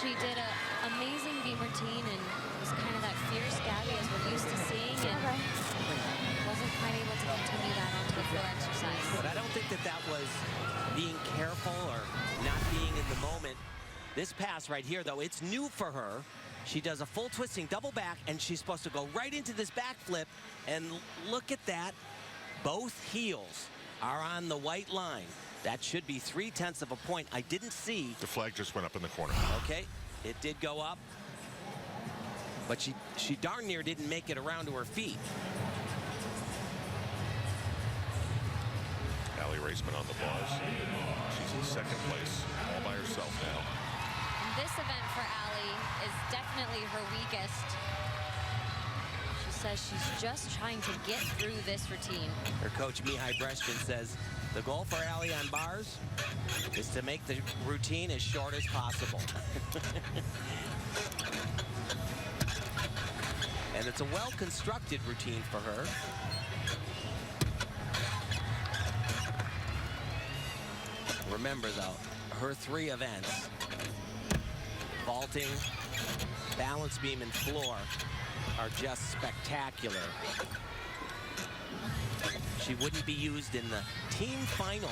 She did an amazing beam routine and was kind of that fierce Gabby as we're used to seeing, and wasn't quite able to continue that onto the floor exercise. But I don't think that that was being careful or not being in the moment. This pass right here, though, it's new for her. She does a full twisting double back, and she's supposed to go right into this back flip. And look at that. Both heels are on the white line. That should be 3/10 of a point. I didn't see. The flag just went up in the corner. Okay, it did go up. But she darn near didn't make it around to her feet. Allie Raisman on the bars. She's in second place, all by herself now. This event for Allie is definitely her weakest. She's says she's just trying to get through this routine. Her coach, Mihai Breshkin, says the goal for Ali on bars is to make the routine as short as possible. And it's a well-constructed routine for her. Remember, though, her 3 events, vaulting, balance beam, and floor, are just spectacular. She wouldn't be used in the team final,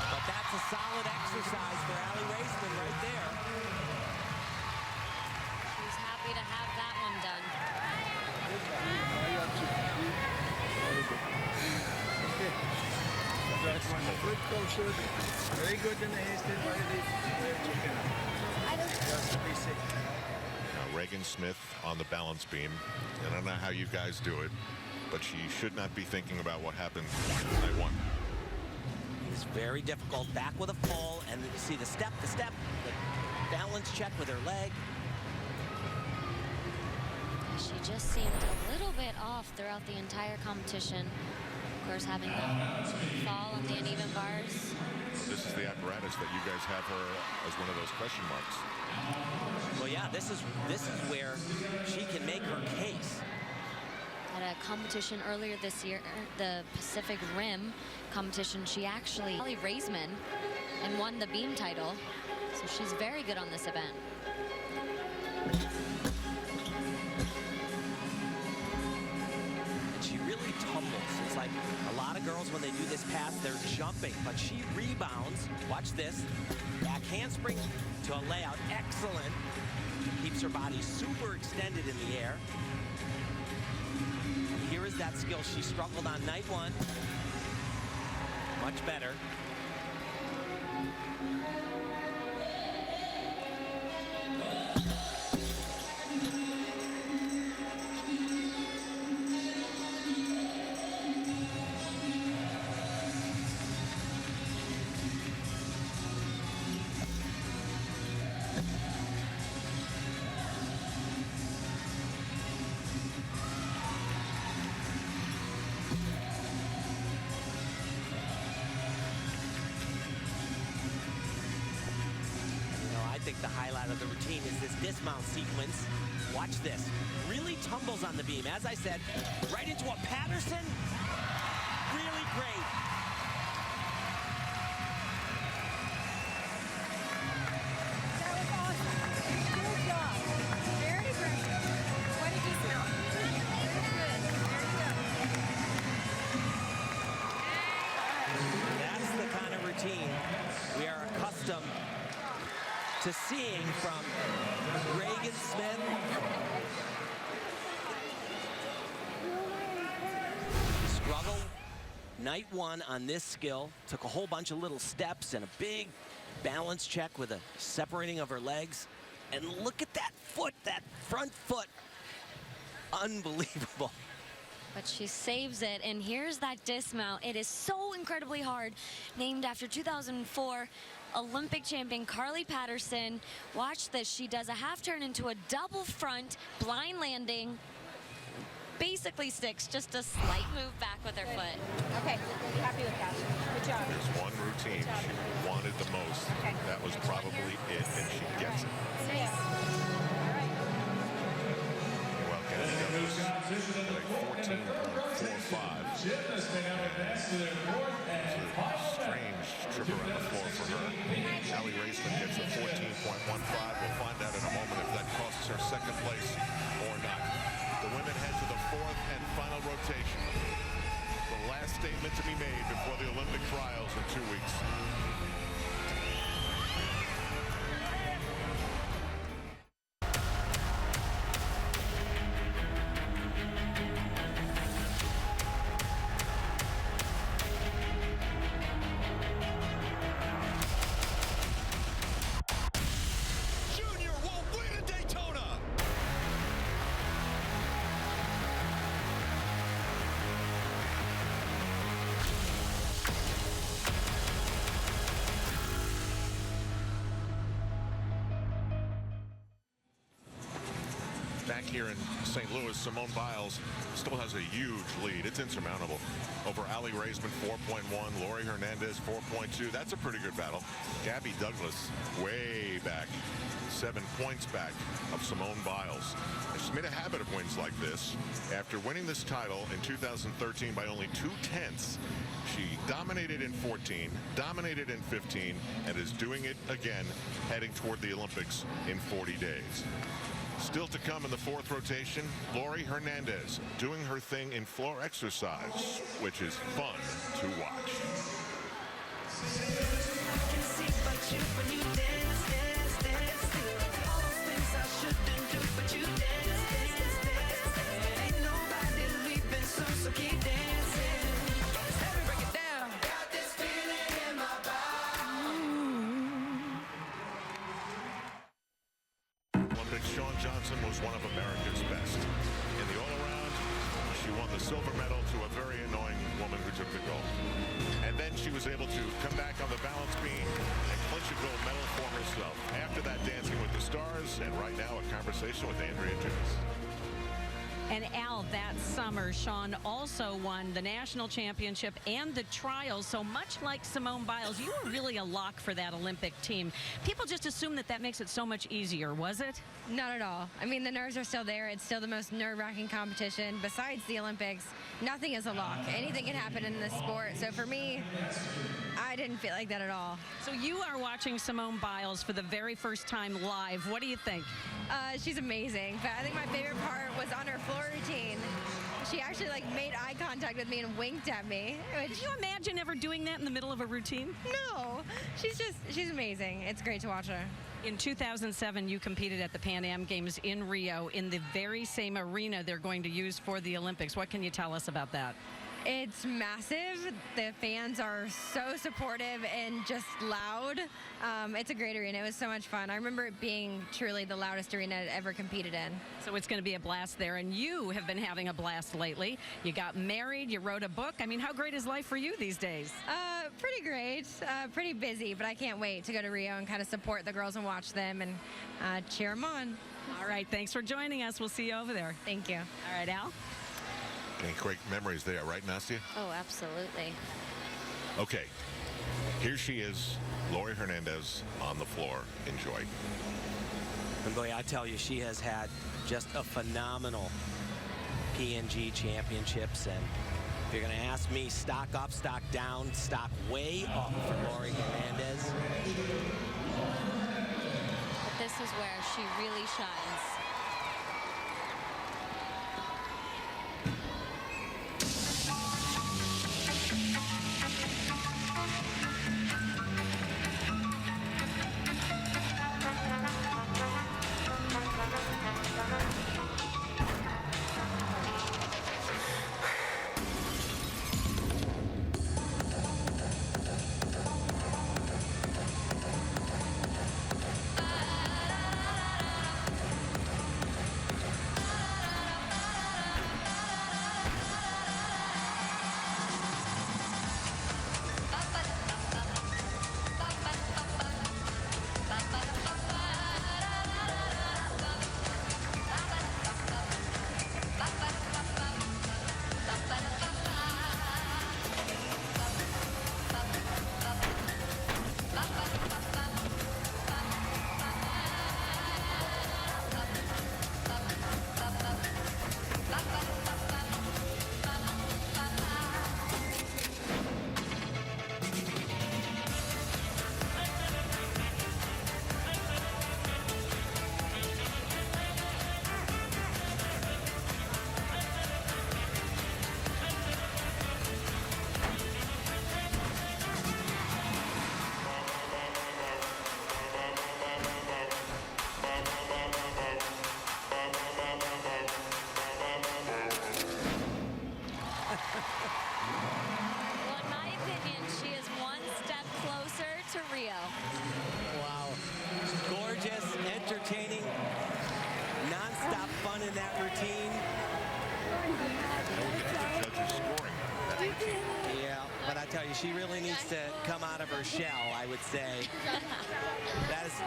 but that's a solid exercise for Ali Raisman right there. She's happy to have that one done. Very good in the handstand. Now Reagan Smith on the balance beam. I don't know how you guys do it, but she should not be thinking about what happened in night 1. It's very difficult. Back with a full, and you see the step, the balance check with her leg. She just seemed a little bit off throughout the entire competition. Of course, having the fall on the uneven bars. This is the apparatus that you guys have her as one of those question marks. Well, yeah, this is where she can make her case. At a competition earlier this year, the Pacific Rim competition, she actually Ali Raisman and won the beam title. So she's very good on this event. And she really tumbles. It's like a lot of girls, when they do this pass, they're jumping, but she rebounds. Watch this. Back handspring to a layout. Excellent. Keeps her body super extended in the air. And here is that skill. She struggled on night 1. Much better. I think the highlight of the routine is this dismount sequence. Watch this. Really tumbles on the beam. As I said, right into a Patterson. Really great. That was awesome. Good job. Very great. What did you smell? Very good. Very good. That's the kind of routine we are accustomed to seeing from Reagan Smith. Struggle night 1 on this skill. Took a whole bunch of little steps and a big balance check with a separating of her legs. And look at that foot, that front foot. Unbelievable. But she saves it, and here's that dismount. It is so incredibly hard. Named after 2004 Olympic champion Carly Patterson. Watch this. She does a half turn into a double front blind landing. Basically sticks, just a slight move back with her foot. Okay, be happy with that. Good job. There's one routine she wanted the most. Okay. That was probably it, and she gets it. Yeah. Well, getting up is like 14.45. Gymnasts may now advance to their 4th and final Strange trip around the floor for her. Ali Raisman gets a 14.15. We'll find out in a moment if that costs her 2nd place or not. The women head to the 4th and final rotation. The last statement to be made before the Olympic trials in 2 weeks. back here in St. Louis, Simone Biles still has a huge lead. It's insurmountable over Ali Raisman, 4.1, Lori Hernandez, 4.2. That's a pretty good battle. Gabby Douglas way back, 7 points back of Simone Biles. And she's made a habit of wins like this. After winning this title in 2013 by only 2/10, she dominated in 14, dominated in 15, and is doing it again, heading toward the Olympics in 40 days. Still to come in the fourth rotation, Lori Hernandez doing her thing in floor exercise, which is fun to watch. Shawn Johnson was one of America's best. In the all-around, she won the silver medal to a very annoying woman who took the gold. And then she was able to come back on the balance beam and clinch a gold medal for herself. After that, Dancing with the Stars, and right now a conversation with Andrea Jones. And Al, that summer, Shawn also won the national championship and the trials. So much like Simone Biles, you were really a lock for that Olympic team. People just assume that that makes it so much easier, was it? Not at all. I mean, the nerves are still there. It's still the most nerve-wracking competition. Besides the Olympics, nothing is a lock. Anything can happen in this sport. So for me, I didn't feel like that at all. So you are watching Simone Biles for the very first time live. What do you think? She's amazing. But I think my favorite part was on her floor routine. She actually made eye contact with me and winked at me. Could you imagine ever doing that in the middle of a routine? No. She's amazing. It's great to watch her. In 2007, you competed at the Pan Am Games in Rio in the very same arena they're going to use for the Olympics. What can you tell us about that? It's massive. The fans are so supportive and just loud. It's a great arena. It was so much fun. I remember it being truly the loudest arena I'd ever competed in. So it's going to be a blast there, and you have been having a blast lately. You got married, you wrote a book. I mean, how great is life for you these days? Pretty great. Pretty busy, but I can't wait to go to Rio and kind of support the girls and watch them and cheer them on. All right, thanks for joining us. We'll see you over there. Thank you. All right, Al? Any great memories there, right, Nastia? Oh, absolutely. Okay, here she is, Lori Hernandez on the floor. Enjoy. And boy, I tell you, she has had just a phenomenal P&G championships. And if you're going to ask me, stock up, stock down, stock way up for Lori Hernandez. But this is where she really shines. she really needs to come out of her shell, I would say.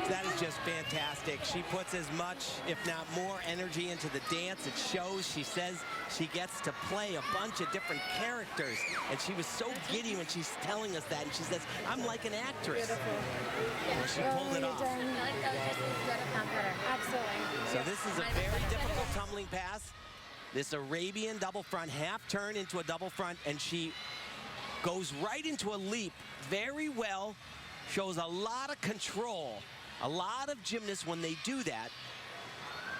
That is just fantastic. She puts as much, if not more, energy into the dance. It shows. She says she gets to play a bunch of different characters. And she was so giddy when she's telling us that. And she says, I'm like an actress. Well, she pulled it off. Absolutely. So this is a very difficult tumbling pass. This Arabian double front, half turn into a double front, and she goes right into a leap very well, shows a lot of control. A lot of gymnasts, when they do that,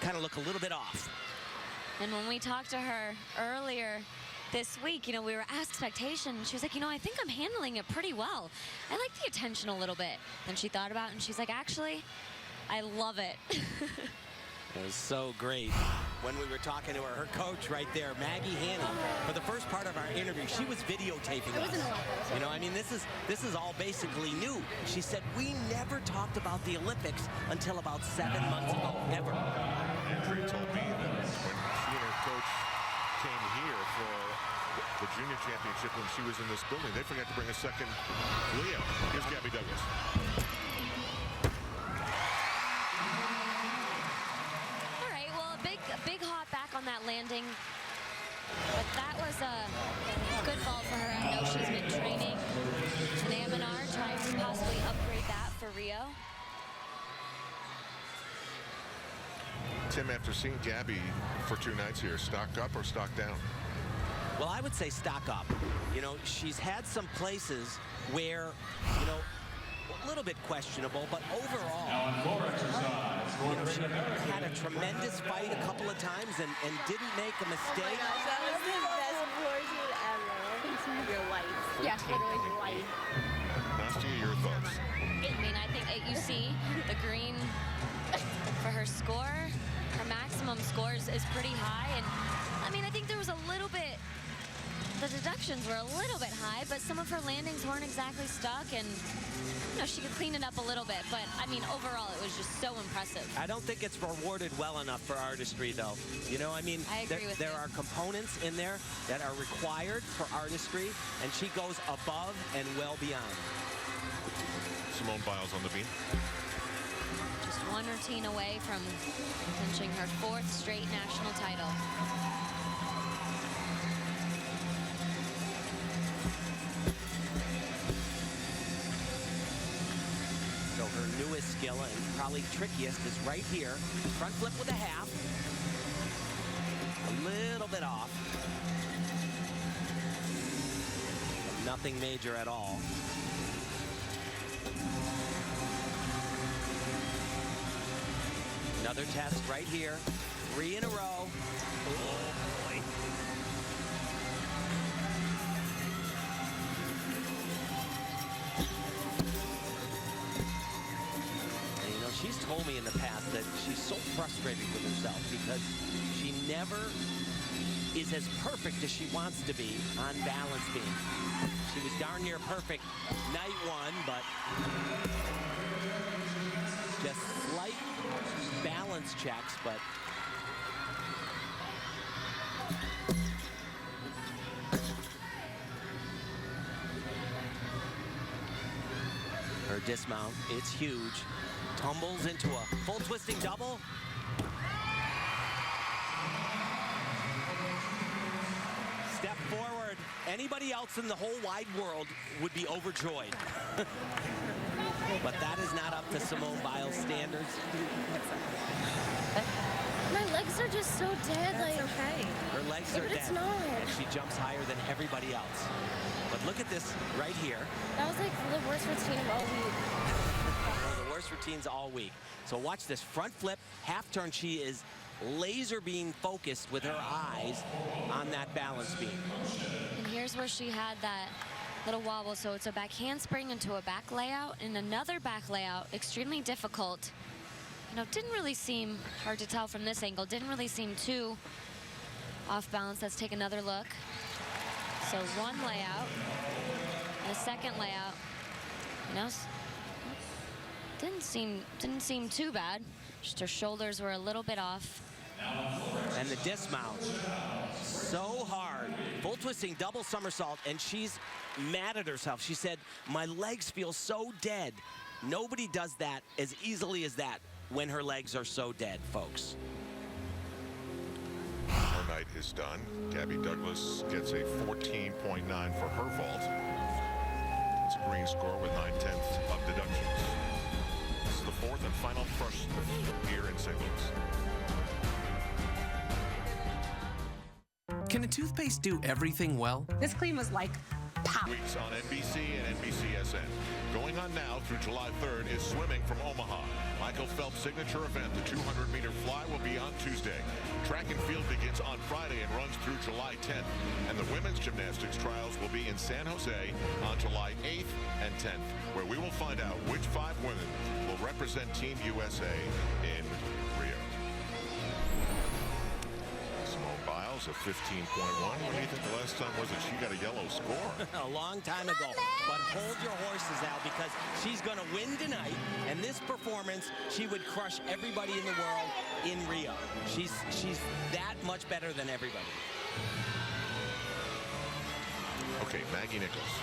kind of look a little bit off. And when we talked to her earlier this week, you know, we were asked expectation. She was like, you know, I think I'm handling it pretty well. I like the attention a little bit. Then she thought about it, and she's like, actually, I love it. It was so great. When we were talking to her coach right there, Maggie Haney, for the first part of our interview, she was videotaping us. You know, I mean, this is all basically new. She said, we never talked about the Olympics until about 7 months ago, ever. Andrea told me that when she and her coach came here for the junior championship when she was in this building, they forgot to bring a second Leo. Here's Gabby Douglas. Big hop back on that landing, but that was a good fall for her. I know she's been training in AMNR, trying to possibly upgrade that for Rio. Tim, after seeing Gabby for 2 nights here, stock up or stock down? Well, I would say stock up. You know, she's had some places where, you know, a little bit questionable, but overall, you know, she had a tremendous fight a couple of times and didn't make a mistake. Oh my gosh, that was the best portion ever. Your life. Yeah, literally your life. Nastia, your thoughts? I mean, I think you see the green for her score. Her maximum scores is pretty high, and I mean, I think there was a little bit. The deductions were a little bit high, but some of her landings weren't exactly stuck, and you know, she could clean it up a little bit. But I mean, overall, it was just so impressive. I don't think it's rewarded well enough for artistry, though. You know, I mean, I agree with there you. are components in there that are required for artistry, and she goes above and well beyond. Simone Biles on the beam. Just one routine away from clinching her 4th straight national title. So her newest skill and probably trickiest is right here. Front flip with a half. A little bit off. Nothing major at all. Another test right here. 3 in a row. Oh, boy. She's told me in the past that she's so frustrated with herself because she never is as perfect as she wants to be on balance beam. She was darn near perfect night 1, but just slight balance checks, but her dismount, it's huge. Tumbles into a full twisting double. Step forward. Anybody else in the whole wide world would be overjoyed. But that is not up to Simone Biles' standards. My legs are just so dead. That's like okay. Her legs are but dead. it's not. And she jumps higher than everybody else. But look at this right here. That was like the worst routine of all week. One of the worst routines all week. So watch this front flip, half turn. She is laser beam focused with her eyes on that balance beam. And here's where she had that little wobble. So it's a back handspring into a back layout and another back layout. Extremely difficult. You know, didn't really seem, hard to tell from this angle, didn't really seem too off balance. Let's take another look. So one layout, and a second layout. You know, didn't seem too bad. Just her shoulders were a little bit off. And the dismount, so hard. Full twisting double somersault, and she's mad at herself. She said, my legs feel so dead. Nobody does that as easily as that when her legs are so dead, folks. Her night is done. Gabby Douglas gets a 14.9 for her vault. It's a green score with 9/10 of deductions. This is the fourth and final first here in St. Louis. Can a toothpaste do everything well? This clean was like pow. Weeks on NBC and NBCSN. Going on now through July 3rd is swimming from Omaha. Michael Phelps' signature event, the 200-meter fly, will be on Tuesday. Track and field begins on Friday and runs through July 10th. And the women's gymnastics trials will be in San Jose on July 8th and 10th, where we will find out which 5 women will represent Team USA in Rio. Biles of 15.1. What do you think the last time was that she got a yellow score? A long time ago. But hold your horses, Al, because she's going to win tonight. And this performance, she would crush everybody in the world in Rio. She's that much better than everybody. Okay, Maggie Nichols.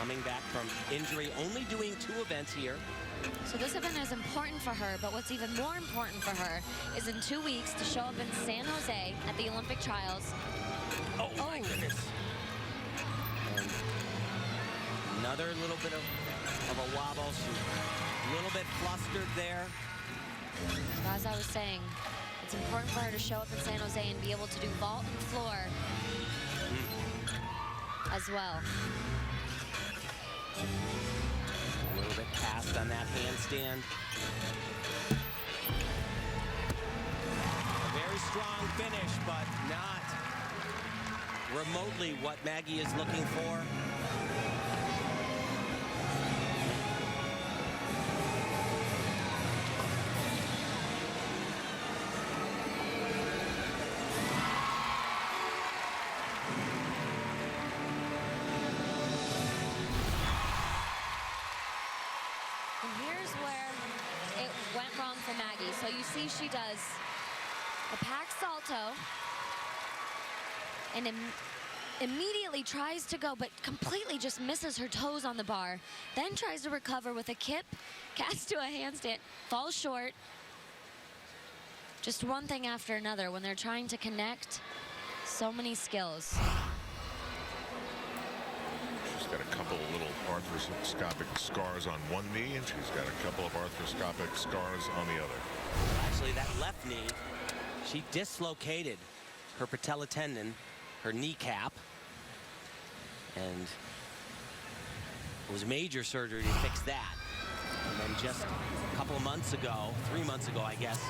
Coming back from injury, only doing 2 events here. So this event is important for her, but what's even more important for her is in 2 weeks to show up in San Jose at the Olympic trials. Oh my goodness. And another little bit of a wobble. She's a little bit flustered there. So as I was saying, it's important for her to show up in San Jose and be able to do vault and floor as well. A little bit passed on that handstand. A very strong finish, but not remotely what Maggie is looking for. So you see she does a pack salto and immediately tries to go, but completely just misses her toes on the bar. Then tries to recover with a kip, cast to a handstand, falls short. Just one thing after another when they're trying to connect. So many skills. She's got a couple of little arthroscopic scars on one knee, and she's got a couple of arthroscopic scars on the other. Actually, that left knee, she dislocated her patella tendon, her kneecap, and it was major surgery to fix that. And then just a couple of months ago, 3 months ago, I guess,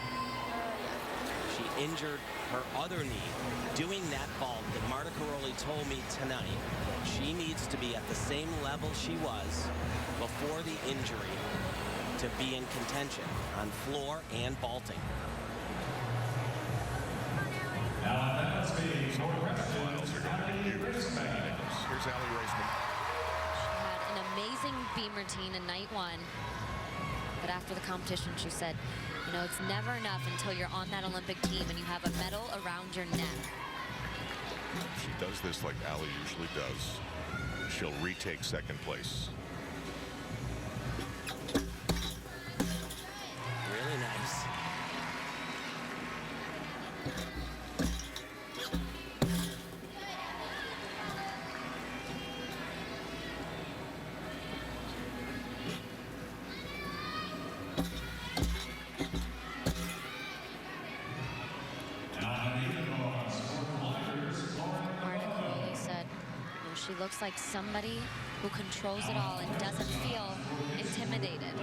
she injured her other knee doing that vault that Marta Caroli told me tonight. She needs to be at the same level she was before the injury to be in contention on floor and vaulting. Now that's me. Here's Allie Raceman. She had an amazing beam routine in night 1. But after the competition, she said, you know, it's never enough until you're on that Olympic team and you have a medal around your neck. She does this like Allie usually does. She'll retake second place. Really nice. She looks like somebody who controls it all and doesn't feel intimidated.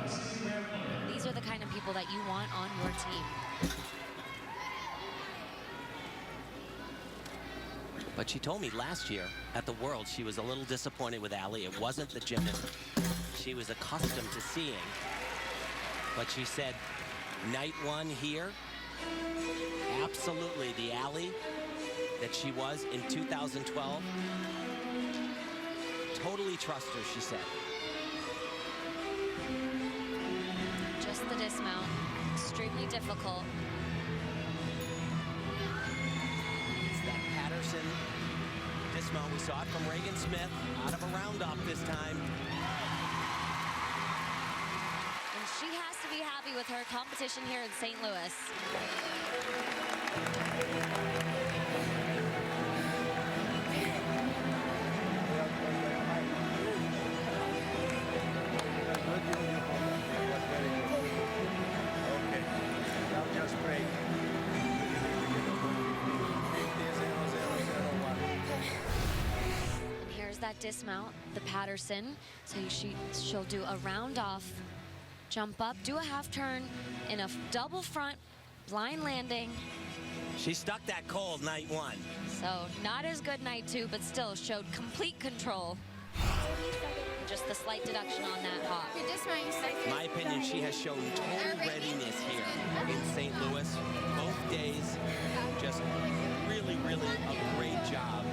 These are the kind of people that you want on your team. But she told me last year at the World she was a little disappointed with Allie. It wasn't the gymnast she was accustomed to seeing. But she said, night 1 here, absolutely the Allie that she was in 2012. Totally trust her, she said. Just the dismount, extremely difficult. It's that dismount. We saw it from Reagan Smith out of a round-off this time. And she has to be happy with her competition here in St. Louis. That dismount, the Patterson. So she'll do a round off, jump up, do a half turn in a double front, blind landing. She stuck that cold night one. So not as good night two, but still showed complete control. Just the slight deduction on that hop. In my opinion, she has shown total readiness here in St. Louis. Both days, just really, really a great job.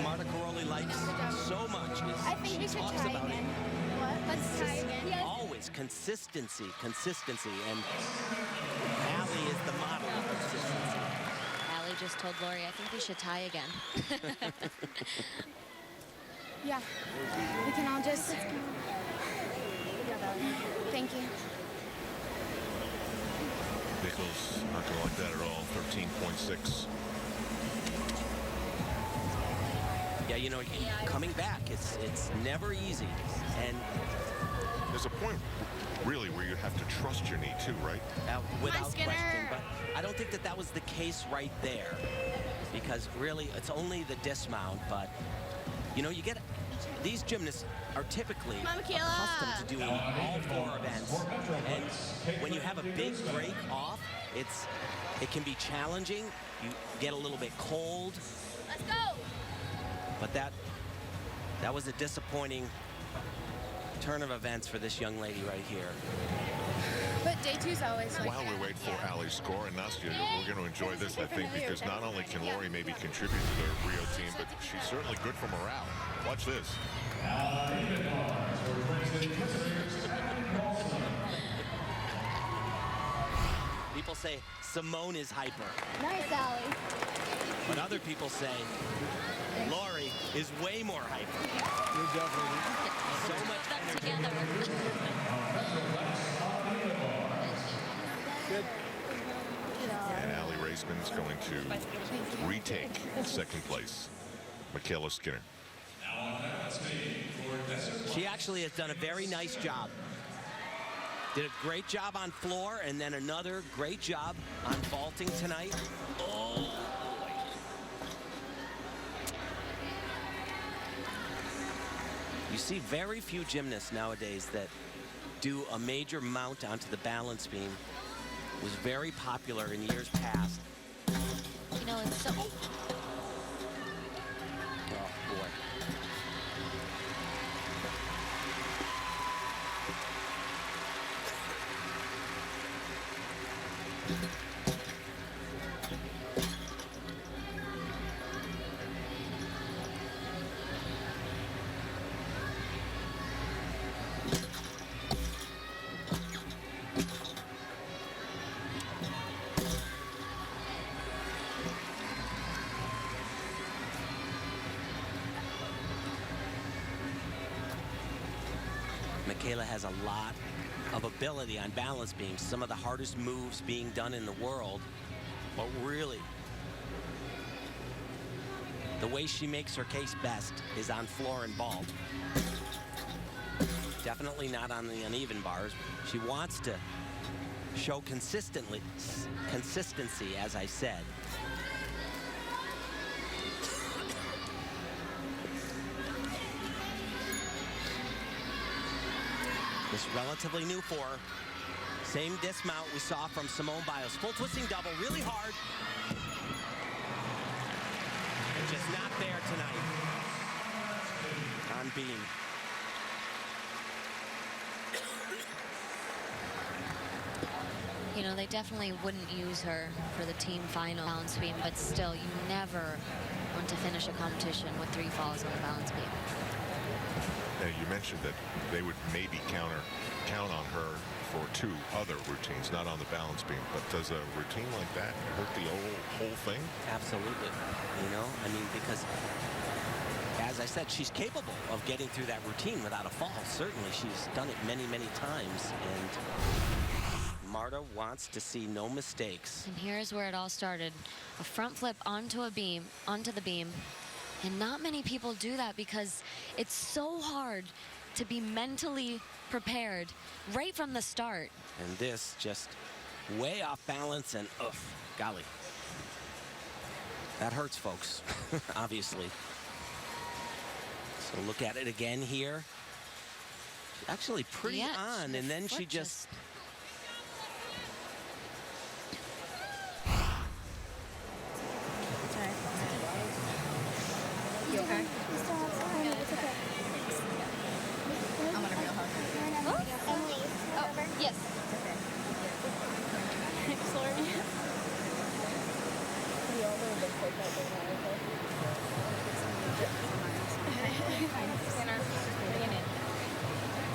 Marta Caroli likes so much is she talks about it. Let's try again. Always consistency, and Allie is the model of consistency. Allie just told Lori, I think we should tie again. Yeah, we can all just... Thank you. Nichols not going to like that at all. 13.6. Yeah, you know, coming back, it's never easy. And there's a point, really, where you have to trust your knee, too, right? Without question. But I don't think that was the case right there. Because, really, it's only the dismount. But, you know, you get... These gymnasts are typically accustomed to doing all four events. And when you have a big break off, it can be challenging. You get a little bit cold. Let's go! But that was a disappointing turn of events for this young lady right here. But day two's always like While we wait for Allie's score, and Nastya, we're going to enjoy this, I think, because not only can Lori maybe contribute to the Rio team, but she's certainly good for morale. Watch this. People say Simone is hyper. Nice, Allie. But other people say Lori is way more hyper. So much together. Good. And Allie Raceman's going to retake second place. Michaela Skinner. She actually has done a very nice job. Did a great job on floor, and then another great job on vaulting tonight. Oh. You see very few gymnasts nowadays that do a major mount onto the balance beam. It was very popular in years past. You know, it's so... Oh, boy. Michaela has a lot of ability on balance beams, some of the hardest moves being done in the world, but really the way she makes her case best is on floor and vault. Definitely not on the uneven bars. She wants to show consistency, as I said. This relatively new for her. Same dismount we saw from Simone Biles. Full twisting double, really hard. And just not there tonight on beam. You know, they definitely wouldn't use her for the team final balance beam, but still, you never want to finish a competition with 3 falls on the balance beam. You mentioned that they would maybe count on her for 2 other routines, not on the balance beam. But does a routine like that hurt the whole thing? Absolutely. You know, I mean, because as I said, she's capable of getting through that routine without a fall. Certainly, she's done it many, many times. And Marta wants to see no mistakes. And here's where it all started. A front flip onto the beam. And not many people do that because it's so hard to be mentally prepared right from the start. And this just way off balance and golly. That hurts, folks, obviously. So look at it again here. Actually pretty on, and then she just... You okay? It's okay. I'm gonna real hard. Oh, yes. Sorry.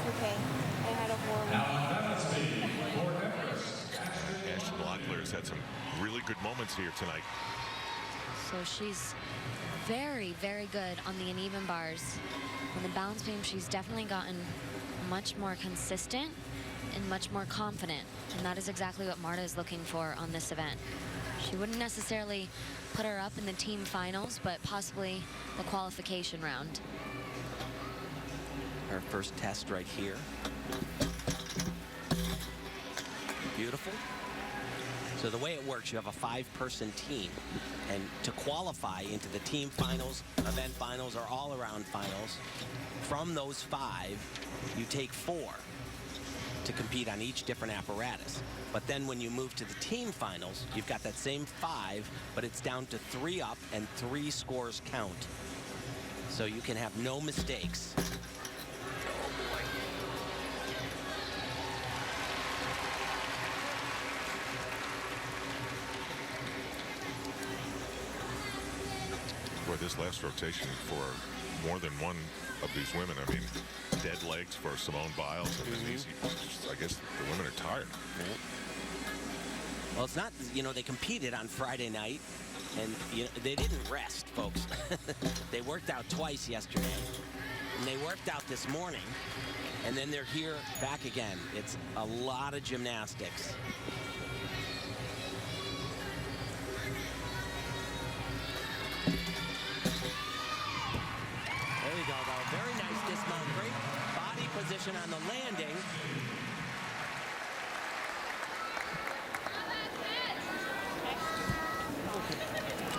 Okay. I had a horrible. Now on balance beam for Everest. Ashley Locklear's had some really good moments here tonight. So she's very, very good on the uneven bars. On the balance beam, she's definitely gotten much more consistent and much more confident. And that is exactly what Marta is looking for on this event. She wouldn't necessarily put her up in the team finals, but possibly the qualification round. Her first test right here. Beautiful. So the way it works, you have a 5-person team. And to qualify into the team finals, event finals, or all-around finals, from those 5, you take 4 to compete on each different apparatus. But then when you move to the team finals, you've got that same 5, but it's down to 3 up and 3 scores count. So you can have no mistakes. For this last rotation for more than one of these women, I mean, dead legs for Simone Biles, and then easy. I guess the women are tired. Well, it's not, you know, they competed on Friday night, and they didn't rest, folks. They worked out twice yesterday, and they worked out this morning, and then they're here back again. It's a lot of gymnastics. There you go, though. Very nice dismount. Great body position on the landing.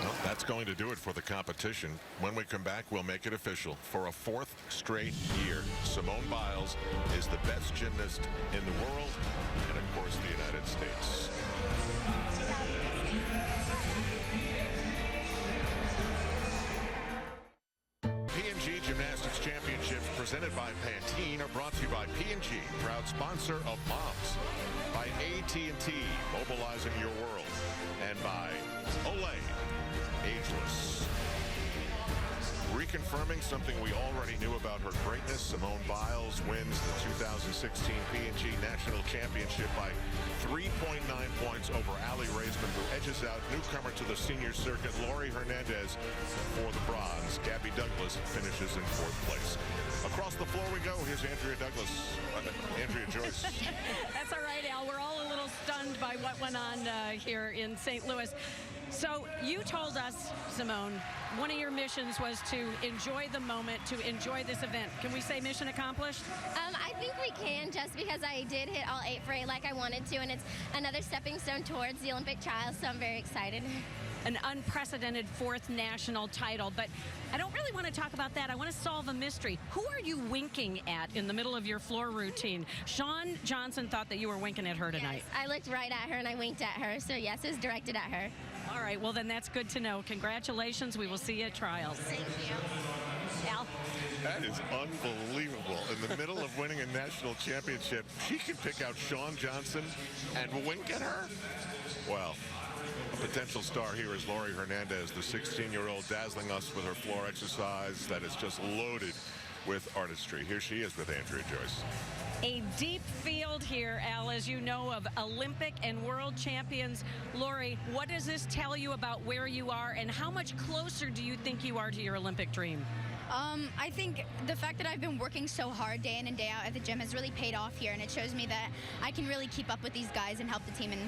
Well, that's going to do it for the competition. When we come back, we'll make it official. For a 4th straight year, Simone Biles is the best gymnast in the world and, of course, the United States. P&G Gymnastics Championships presented by Pantene are brought to you by P&G, proud sponsor of Moms, by AT&T, mobilizing your world, and by Olay, ageless. Reconfirming something we already knew about her greatness, Simone Biles wins the 2016 P&G National Championship by 3.9 points over Allie Raisman, who edges out newcomer to the senior circuit, Lori Hernandez, for the bronze. Gabby Douglas finishes in 4th place. Across the floor we go. Here's Andrea Joyce. That's all right, Al. We're all a little stunned by what went on here in St. Louis. So you told us, Simone, one of your missions was to enjoy the moment, to enjoy this event. Can we say mission accomplished? I think we can, just because I did hit all 8 for 8 like I wanted to, and it's another stepping stone towards the Olympic trials, so I'm very excited. An unprecedented 4th national title, but I don't really want to talk about that. I want to solve a mystery. Who are you winking at in the middle of your floor routine? Shawn Johnson thought that you were winking at her tonight. Yes, I looked right at her and I winked at her, so yes, it was directed at her. All right, well then that's good to know. Congratulations. We will see you at trials. Thank you. Al? That is unbelievable. In the middle of winning a national championship, she can pick out Shawn Johnson and wink at her? Well, a potential star here is Lori Hernandez, the 16-year-old, dazzling us with her floor exercise that is just loaded with artistry. Here she is with Andrea Joyce. A deep field here, Al, as you know, of Olympic and world champions. Lori, what does this tell you about where you are, and how much closer do you think you are to your Olympic dream? I think the fact that I've been working so hard day in and day out at the gym has really paid off here, and it shows me that I can really keep up with these guys and help the team in,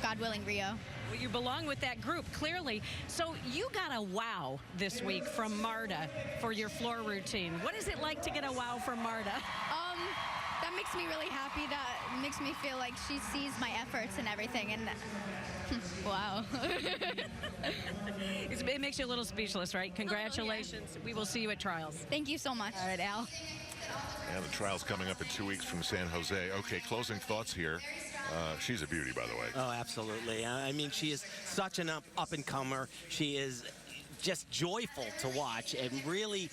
God willing, Rio. Well, you belong with that group, clearly. So you got a wow this week from Marta for your floor routine. What is it like to get a wow from Marta? That makes me really happy. That makes me feel like she sees my efforts and everything, and wow. It makes you a little speechless, right? Congratulations. Oh, yeah. We will see you at trials. Thank you so much. All right, Al. And the trials coming up in 2 weeks from San Jose. Okay, closing thoughts here. She's a beauty, by the way. Oh, absolutely. I mean, she is such an up-and-comer. She is just joyful to watch and really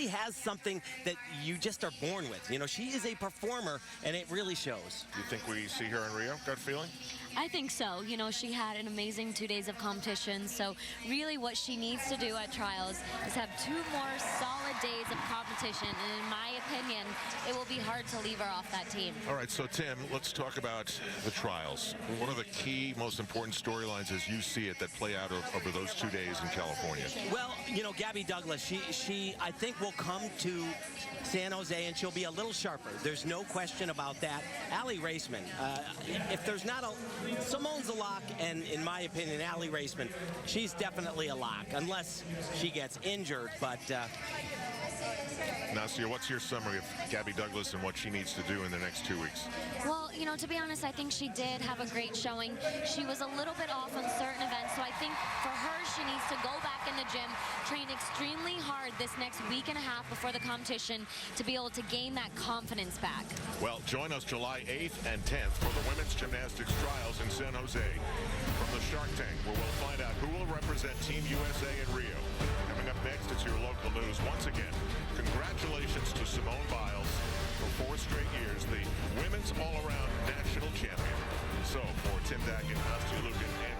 has something that you just are born with. You know, she is a performer, and it really shows. Do you think we see her in Rio? Gut feeling? I think so. You know, she had an amazing 2 days of competition. So really what she needs to do at trials is have 2 more solid days of competition. And in my opinion, it will be hard to leave her off that team. All right, so Tim, let's talk about the trials. What are the key, most important storylines as you see it that play out over those 2 days in California? Well, you know, Gabby Douglas, she I think will come to San Jose and she'll be a little sharper. There's no question about that. Allie Raceman, if there's not a... Simone's a lock, and in my opinion, Allie Raceman, she's definitely a lock, unless she gets injured, but... Nastia, what's your summary of Gabby Douglas and what she needs to do in the next 2 weeks? Well, you know, to be honest, I think she did have a great showing. She was a little bit off on certain events, so I think for her, she needs to go back in the gym, train extremely hard this next week and a half before the competition to be able to gain that confidence back. Well, join us July 8th and 10th for the Women's Gymnastics Trials in San Jose. From the Shark Tank, where we'll find out who will represent Team USA in Rio. Coming up next, it's your local news. Once again, congratulations to Simone Biles for 4 straight years, the women's all-around national champion. So, for Tim Daggett, Nastia Lukin, and